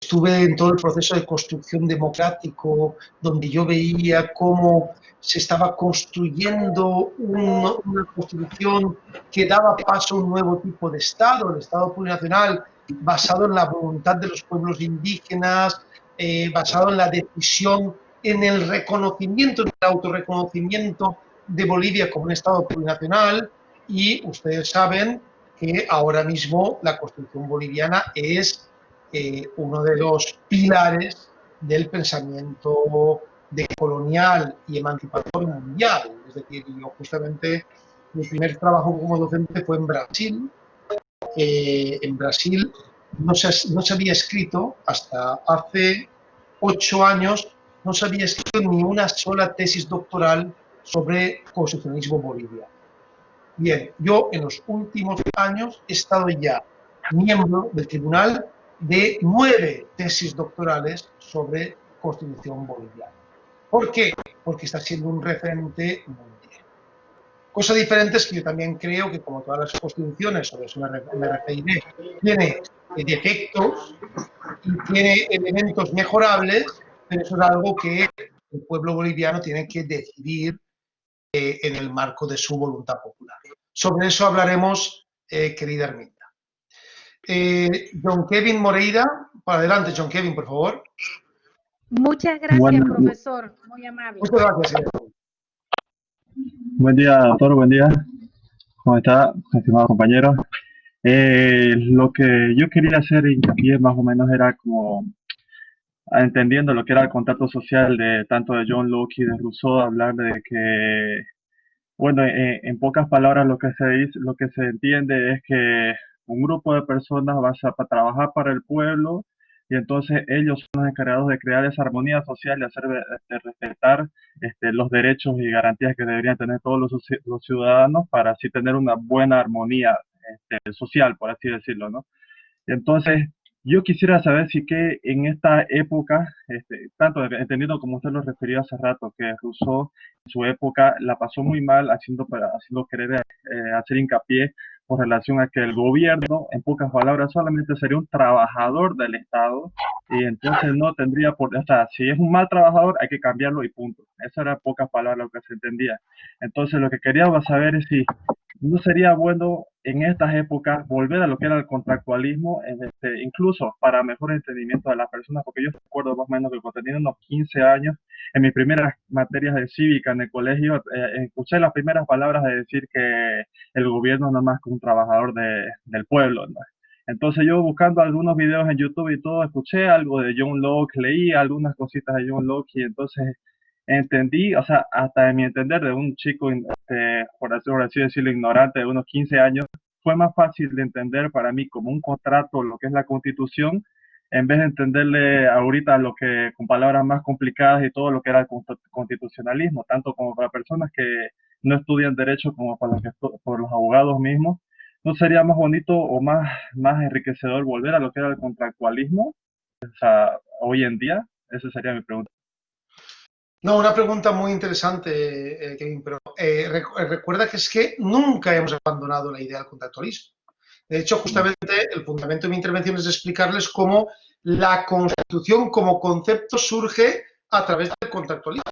A: Estuve en todo el proceso de construcción democrático, donde yo veía cómo se estaba construyendo una constitución que daba paso a un nuevo tipo de Estado, el Estado plurinacional, basado en la voluntad de los pueblos indígenas, basado en la decisión, en el reconocimiento, en el autorreconocimiento de Bolivia como un Estado plurinacional. Y ustedes saben que ahora mismo la Constitución boliviana es uno de los pilares del pensamiento decolonial y emancipatorio mundial. Es decir, yo justamente mi primer trabajo como docente fue en Brasil. En Brasil no se había escrito hasta hace 8 años, no se había escrito ni una sola tesis doctoral sobre constitucionalismo boliviano. Bien, yo en los últimos años he estado ya miembro del tribunal de 9 tesis doctorales sobre Constitución boliviana. ¿Por qué? Porque está siendo un referente mundial. Cosa diferente es que yo también creo que, como todas las constituciones, sobre eso me referiré, tiene defectos y tiene elementos mejorables, pero eso es algo que el pueblo boliviano tiene que decidir en el marco de su voluntad popular. Sobre eso hablaremos, querida Arminda. John Kevin Moreira, para adelante, John Kevin, por favor.
I: Muchas gracias, profesor, muy amable.
A: Muchas gracias, señor.
J: Buen día, doctor, buen día. ¿Cómo está, estimados compañeros? Lo que yo quería hacer hincapié más o menos era como entendiendo lo que era el contrato social de tanto de John Locke y de Rousseau, hablar de que, bueno, en pocas palabras lo que se dice, lo que se entiende es que un grupo de personas va a trabajar para el pueblo y entonces ellos son los encargados de crear esa armonía social y hacer respetar los derechos y garantías que deberían tener todos los ciudadanos para así tener una buena armonía social, por así decirlo, ¿no? Entonces, yo quisiera saber si que en esta época, tanto entendiendo como usted lo refirió hace rato, que Rousseau en su época la pasó muy mal haciendo querer hacer hincapié con relación a que el gobierno, en pocas palabras, solamente sería un trabajador del Estado y entonces no tendría o sea, si es un mal trabajador hay que cambiarlo y punto. Eso era en pocas palabras lo que se entendía. Entonces lo que queríamos saber es si no sería bueno en estas épocas volver a lo que era el contractualismo, incluso para mejor entendimiento de las personas, porque yo recuerdo más o menos que cuando tenía unos 15 años, en mis primeras materias de cívica en el colegio, escuché las primeras palabras de decir que el gobierno no es más que un trabajador del pueblo, ¿no? Entonces yo buscando algunos videos en YouTube y todo, escuché algo de John Locke, leí algunas cositas de John Locke y entonces entendí, o sea, hasta en mi entender de un chico, por así decirlo, ignorante de unos 15 años, fue más fácil de entender para mí como un contrato lo que es la Constitución, en vez de entenderle ahorita lo que con palabras más complicadas y todo lo que era el constitucionalismo, tanto como para personas que no estudian derecho como para por los abogados mismos. ¿No sería más bonito o más enriquecedor volver a lo que era el contractualismo, o sea, hoy en día? Esa sería mi pregunta.
A: No, una pregunta muy interesante, Kevin, pero recuerda que es que nunca hemos abandonado la idea del contractualismo. De hecho, justamente el fundamento de mi intervención es explicarles cómo la Constitución como concepto surge a través del contractualismo.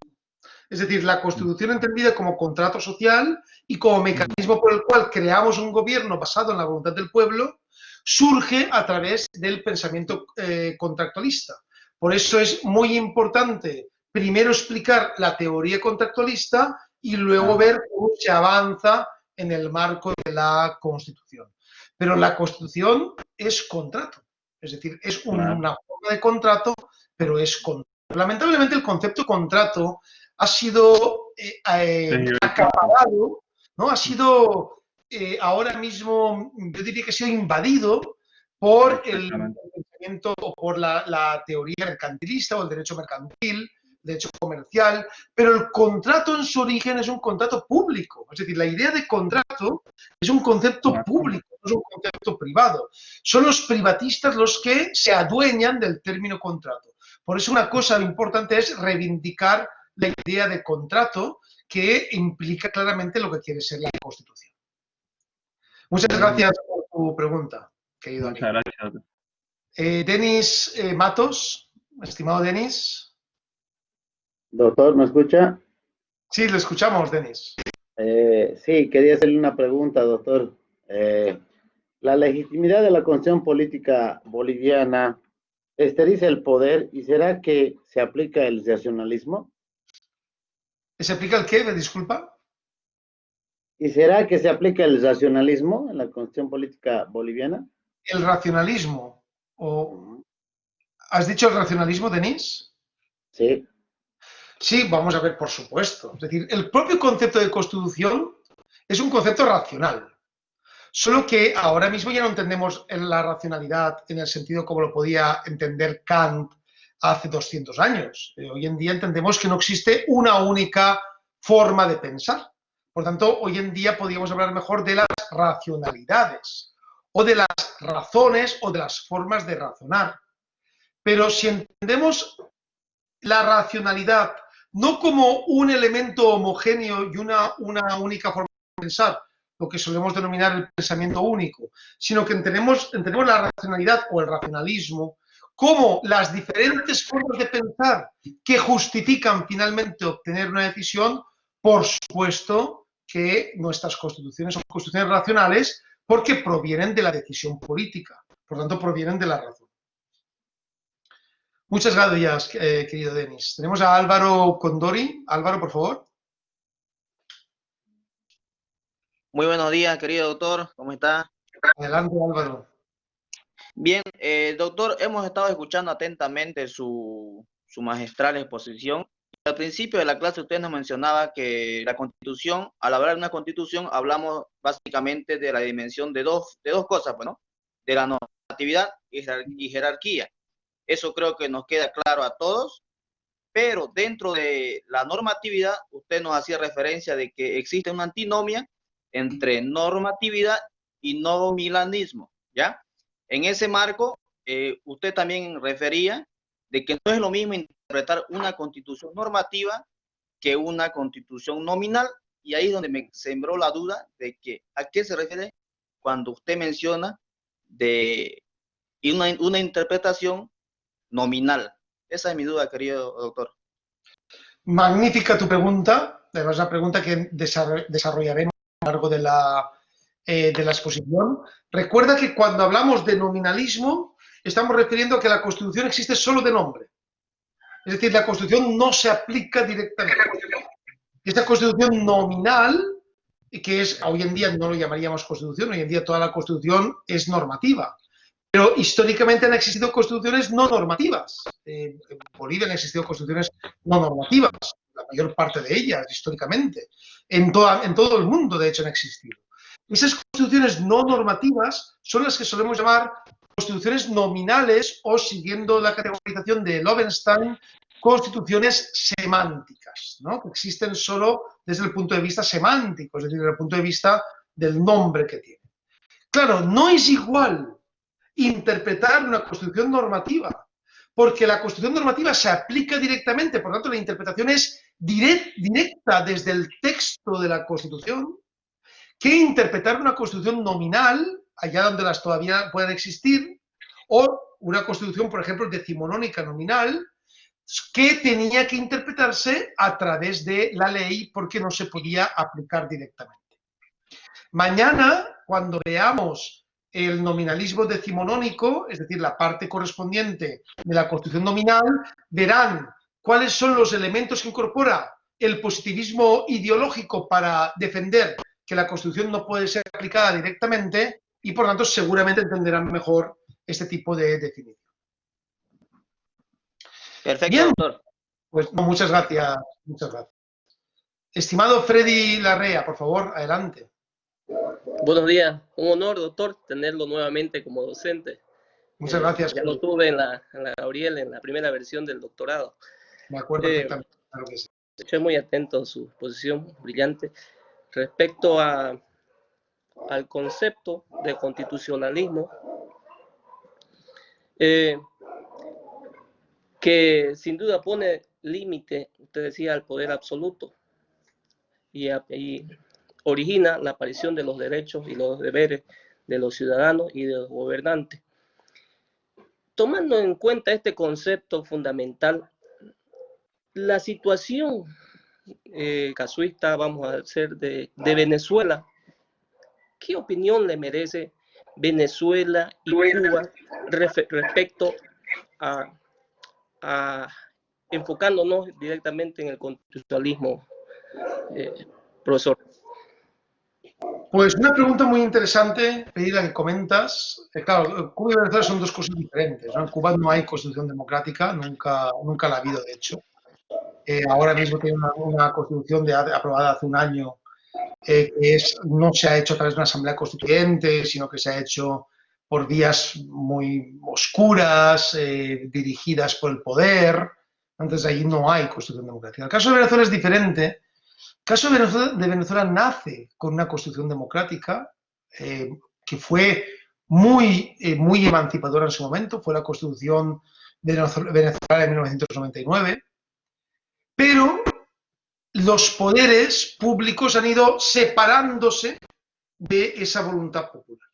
A: Es decir, la Constitución entendida como contrato social y como mecanismo por el cual creamos un gobierno basado en la voluntad del pueblo, surge a través del pensamiento contractualista. Por eso es muy importante primero explicar la teoría contractualista y luego ver cómo se avanza en el marco de la Constitución. Pero la Constitución es contrato, es decir, es una forma de contrato, pero es contrato. Lamentablemente el concepto contrato ha sido acaparado, ¿no? Ha sido ahora mismo, yo diría que ha sido invadido por el pensamiento o por la teoría mercantilista o el derecho mercantil, derecho comercial, pero el contrato en su origen es un contrato público. Es decir, la idea de contrato es un concepto público, no es un concepto privado. Son los privatistas los que se adueñan del término contrato. Por eso una cosa importante es reivindicar la idea de contrato que implica claramente lo que quiere ser la Constitución. Muchas gracias por tu pregunta, querido.
J: Muchas gracias.
A: Denis Matos, estimado Denis.
K: Doctor, ¿me escucha?
A: Sí, le escuchamos, Denis.
K: Sí, quería hacerle una pregunta, doctor. La legitimidad de la Constitución política boliviana esteriliza el poder y ¿será que se aplica el racionalismo?
A: ¿Se aplica el qué? ¿Me disculpa?
K: ¿Y será que se aplica el racionalismo en la Constitución política boliviana?
A: El racionalismo. ¿Has dicho el racionalismo, Denis?
K: Sí.
A: Sí, vamos a ver, por supuesto. Es decir, el propio concepto de Constitución es un concepto racional. Solo que ahora mismo ya no entendemos la racionalidad en el sentido como lo podía entender Kant hace 200 años. Hoy en día entendemos que no existe una única forma de pensar. Por tanto, hoy en día podríamos hablar mejor de las racionalidades o de las razones o de las formas de razonar. Pero si entendemos la racionalidad no como un elemento homogéneo y una única forma de pensar, lo que solemos denominar el pensamiento único, sino que entendemos la racionalidad o el racionalismo como las diferentes formas de pensar que justifican finalmente obtener una decisión. Por supuesto que nuestras constituciones son constituciones racionales porque provienen de la decisión política, por tanto provienen de la razón. Muchas gracias, querido Denis. Tenemos a Álvaro Condori. Álvaro, por favor.
L: Muy buenos días, querido doctor. ¿Cómo está?
A: Adelante, Álvaro.
L: Bien, doctor, hemos estado escuchando atentamente su magistral exposición. Al principio de la clase usted nos mencionaba que la Constitución, al hablar de una Constitución, hablamos básicamente de la dimensión de dos cosas, bueno, de la normatividad y jerarquía. Eso creo que nos queda claro a todos, pero dentro de la normatividad usted nos hacía referencia de que existe una antinomia entre normatividad y nominalismo, ¿ya? En ese marco, usted también refería de que no es lo mismo interpretar una constitución normativa que una constitución nominal, y ahí es donde me sembró la duda de que a qué se refiere cuando usted menciona de una interpretación nominal. Esa es mi duda, querido doctor.
A: Magnífica tu pregunta, además una pregunta que desarrollaremos a lo largo de la exposición. Recuerda que cuando hablamos de nominalismo estamos refiriendo a que la Constitución existe solo de nombre. Es decir, la Constitución no se aplica directamente. Esta Constitución nominal, que es hoy en día no lo llamaríamos Constitución, hoy en día toda la Constitución es normativa. Pero históricamente han existido constituciones no normativas. En Bolivia han existido constituciones no normativas, la mayor parte de ellas históricamente. En todo el mundo, de hecho, han existido. Esas constituciones no normativas son las que solemos llamar constituciones nominales o, siguiendo la categorización de Lovenstein, constituciones semánticas, ¿no? Que existen solo desde el punto de vista semántico, es decir, desde el punto de vista del nombre que tienen. Claro, no es igual interpretar una constitución normativa porque la Constitución normativa se aplica directamente, por lo tanto la interpretación es directa desde el texto de la Constitución, que interpretar una Constitución nominal, allá donde las todavía puedan existir, o una Constitución, por ejemplo, decimonónica nominal, que tenía que interpretarse a través de la ley porque no se podía aplicar directamente. Mañana, cuando veamos el nominalismo decimonónico, es decir, la parte correspondiente de la Constitución nominal, verán cuáles son los elementos que incorpora el positivismo ideológico para defender que la Constitución no puede ser aplicada directamente y, por lo tanto, seguramente entenderán mejor este tipo de definición.
M: Perfecto,
A: Bien,
M: doctor.
A: pues muchas gracias, muchas gracias. Estimado Freddy Larrea, por favor, adelante.
N: Buenos días, un honor, doctor, tenerlo nuevamente como docente.
A: Muchas gracias.
N: Ya lo tuve en la Gabriel, en la primera versión del doctorado.
A: Me acuerdo perfectamente, claro que sí.
N: Estoy muy atento a su exposición, brillante. Respecto al concepto de constitucionalismo, que sin duda pone límite, usted decía, al poder absoluto y origina la aparición de los derechos y los deberes de los ciudadanos y de los gobernantes. Tomando en cuenta este concepto fundamental, la situación casuista, vamos a decir, de Venezuela, ¿qué opinión le merece Venezuela y Cuba respecto a enfocándonos directamente en el constitucionalismo, profesor?
A: Pues una pregunta muy interesante, la que comentas. Claro, Cuba y Venezuela son dos cosas diferentes, ¿no? En Cuba no hay constitución democrática, nunca la ha habido, de hecho. Ahora mismo tiene una constitución aprobada hace un año que no se ha hecho a través de una asamblea constituyente, sino que se ha hecho por vías muy oscuras, dirigidas por el poder. Entonces allí no hay constitución democrática. El caso de Venezuela es diferente. El caso de Venezuela nace con una constitución democrática que fue muy emancipadora en su momento. Fue la constitución venezolana de 1999. Pero los poderes públicos han ido separándose de esa voluntad popular.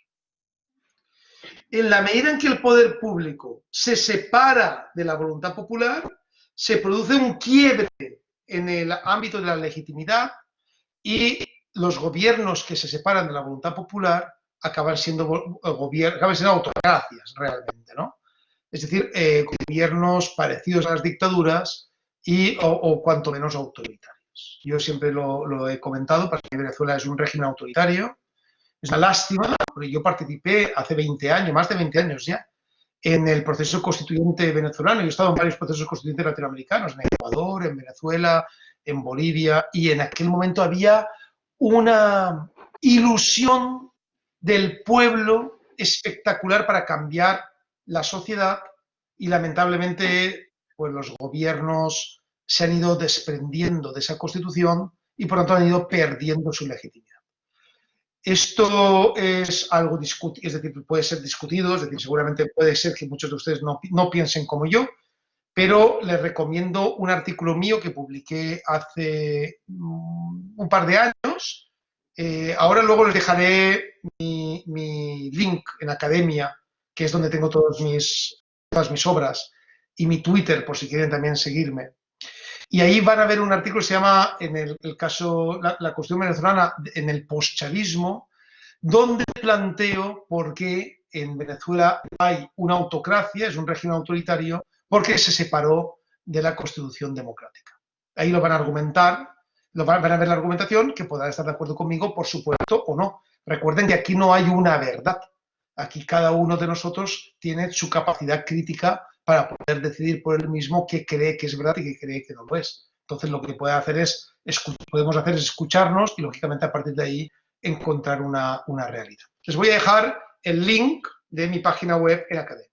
A: En la medida en que el poder público se separa de la voluntad popular, se produce un quiebre en el ámbito de la legitimidad y los gobiernos que se separan de la voluntad popular acaban siendo autocracias realmente, ¿no? Es decir, gobiernos parecidos a las dictaduras o cuanto menos autoritarios. Yo siempre lo he comentado, para mí Venezuela es un régimen autoritario. Es una lástima, porque yo participé hace 20 años, más de 20 años ya, en el proceso constituyente venezolano. Yo he estado en varios procesos constituyentes latinoamericanos, en Ecuador, en Venezuela, en Bolivia, y en aquel momento había una ilusión del pueblo espectacular para cambiar la sociedad y lamentablemente pues los gobiernos se han ido desprendiendo de esa constitución y por lo tanto han ido perdiendo su legitimidad. Esto es algo discutido, es decir, puede ser discutido, es decir, seguramente puede ser que muchos de ustedes no piensen como yo, pero les recomiendo un artículo mío que publiqué hace un par de años. Ahora luego les dejaré mi link en Academia, que es donde tengo todas mis obras, y mi Twitter, por si quieren también seguirme. Y ahí van a ver un artículo que se llama, en el caso, la Constitución venezolana en el postchavismo, donde planteo por qué en Venezuela hay una autocracia, es un régimen autoritario, porque se separó de la Constitución democrática. Ahí lo van a argumentar, van a ver la argumentación, que podrán estar de acuerdo conmigo, por supuesto, o no. Recuerden que aquí no hay una verdad. Aquí cada uno de nosotros tiene su capacidad crítica para poder decidir por él mismo qué cree que es verdad y qué cree que no lo es. Entonces lo que podemos hacer es escucharnos y lógicamente a partir de ahí encontrar una realidad. Les voy a dejar el link de mi página web en Academia.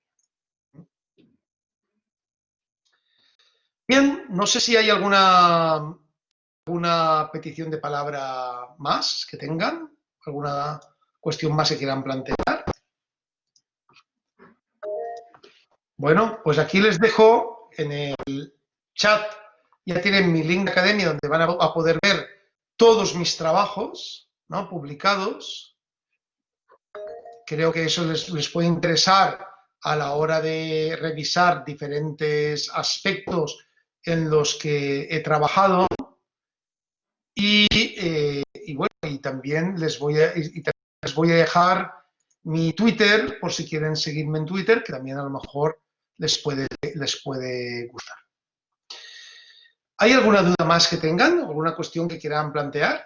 A: Bien, no sé si hay alguna petición de palabra más que tengan, alguna cuestión más que quieran plantear. Bueno, pues aquí les dejo en el chat, ya tienen mi link de academia donde van a poder ver todos mis trabajos, ¿no?, publicados. Creo que eso les puede interesar a la hora de revisar diferentes aspectos en los que he trabajado. Y bueno, y también les voy a dejar mi Twitter, por si quieren seguirme en Twitter, que también a lo mejor les puede gustar. ¿Hay alguna duda más que tengan? ¿Alguna cuestión que quieran plantear?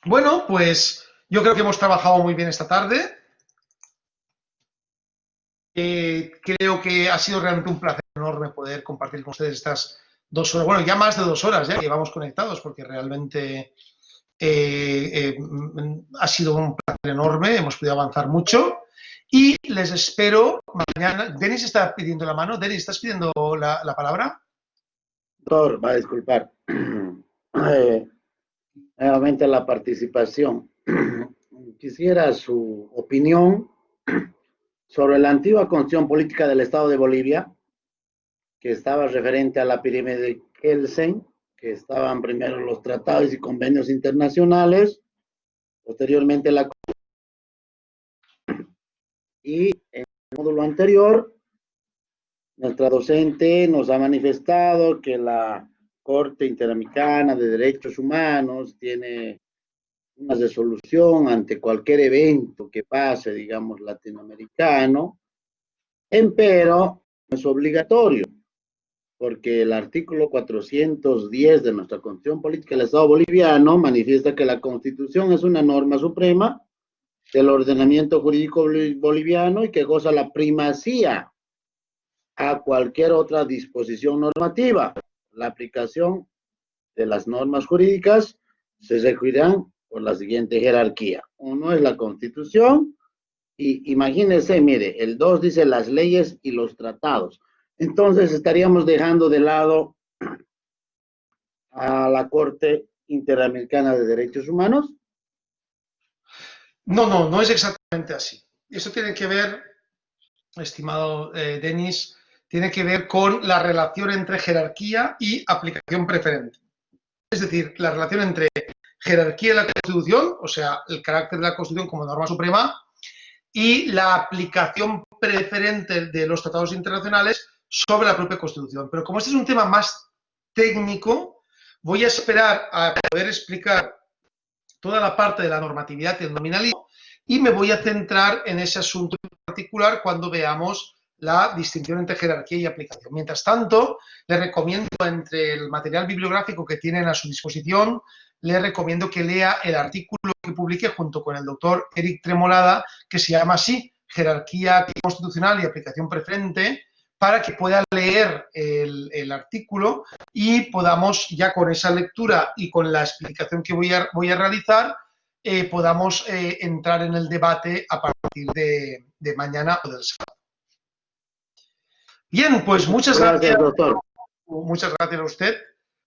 A: Bueno, pues yo creo que hemos trabajado muy bien esta tarde. Creo que ha sido realmente un placer enorme poder compartir con ustedes estas 2 horas, bueno, ya más de 2 horas ya que llevamos conectados, porque realmente ha sido un placer enorme, hemos podido avanzar mucho y les espero mañana. Denis está pidiendo la mano. Denis, ¿estás pidiendo la palabra?
K: Doctor, va a disculpar. Nuevamente la participación. Quisiera su opinión sobre la antigua constitución política del Estado de Bolivia, que estaba referente a la pirámide de Kelsen, que estaban primero los tratados y convenios internacionales, posteriormente la... Y en el módulo anterior, nuestra docente nos ha manifestado que la Corte Interamericana de Derechos Humanos tiene una resolución ante cualquier evento que pase, digamos, latinoamericano, empero no es obligatorio, porque el artículo 410 de nuestra Constitución Política del Estado Boliviano manifiesta que la Constitución es una norma suprema del ordenamiento jurídico boliviano y que goza la primacía a cualquier otra disposición normativa. La aplicación de las normas jurídicas se regirán por la siguiente jerarquía. Uno es la Constitución, y imagínense, mire, el 2 dice las leyes y los tratados. Entonces estaríamos dejando de lado a la Corte Interamericana de Derechos Humanos.
A: No es exactamente así. Eso tiene que ver, estimado Denis, tiene que ver con la relación entre jerarquía y aplicación preferente. Es decir, la relación entre jerarquía de la Constitución, o sea, el carácter de la Constitución como norma suprema, y la aplicación preferente de los tratados internacionales sobre la propia Constitución. Pero como este es un tema más técnico, voy a esperar a poder explicar toda la parte de la normatividad y el nominalismo y me voy a centrar en ese asunto en particular cuando veamos la distinción entre jerarquía y aplicación. Mientras tanto, les recomiendo, entre el material bibliográfico que tienen a su disposición, les recomiendo que lea el artículo que publiqué junto con el doctor Eric Tremolada, que se llama así, Jerarquía constitucional y aplicación preferente, para que pueda leer el artículo y podamos, ya con esa lectura y con la explicación que voy a realizar, podamos entrar en el debate a partir de mañana o del sábado. Bien, pues muchas gracias,
K: doctor.
A: Muchas gracias a usted.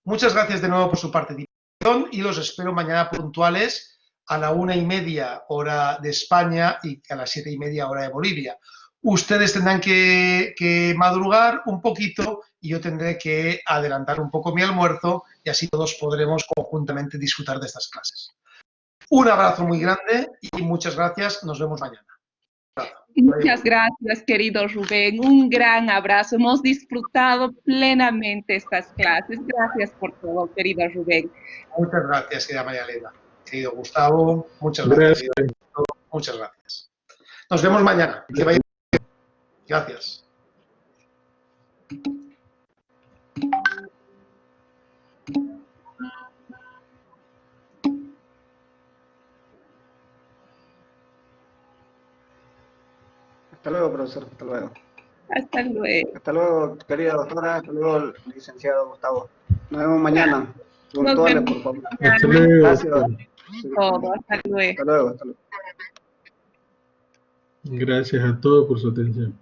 A: Muchas gracias de nuevo por su participación y los espero mañana puntuales a la 1:30 hora de España y a las 7:30 hora de Bolivia. Ustedes tendrán que madrugar un poquito y yo tendré que adelantar un poco mi almuerzo y así todos podremos conjuntamente disfrutar de estas clases. Un abrazo muy grande y muchas gracias. Nos vemos mañana.
B: Muchas gracias, querido Rubén. Un gran abrazo. Hemos disfrutado plenamente estas clases. Gracias por todo, querido Rubén.
A: Muchas gracias, querida María Elena. Querido Gustavo, muchas gracias. Muchas gracias. Nos vemos mañana. Que vaya bien. Gracias.
H: Hasta luego, profesor. Hasta luego.
B: Hasta luego.
H: Hasta luego, querida doctora. Hasta luego, licenciado Gustavo. Nos vemos mañana. Puntuales, por favor.
C: Hasta luego.
H: Gracias.
B: Todo. Hasta luego.
H: Hasta luego. Hasta luego.
C: Gracias a todos por su atención.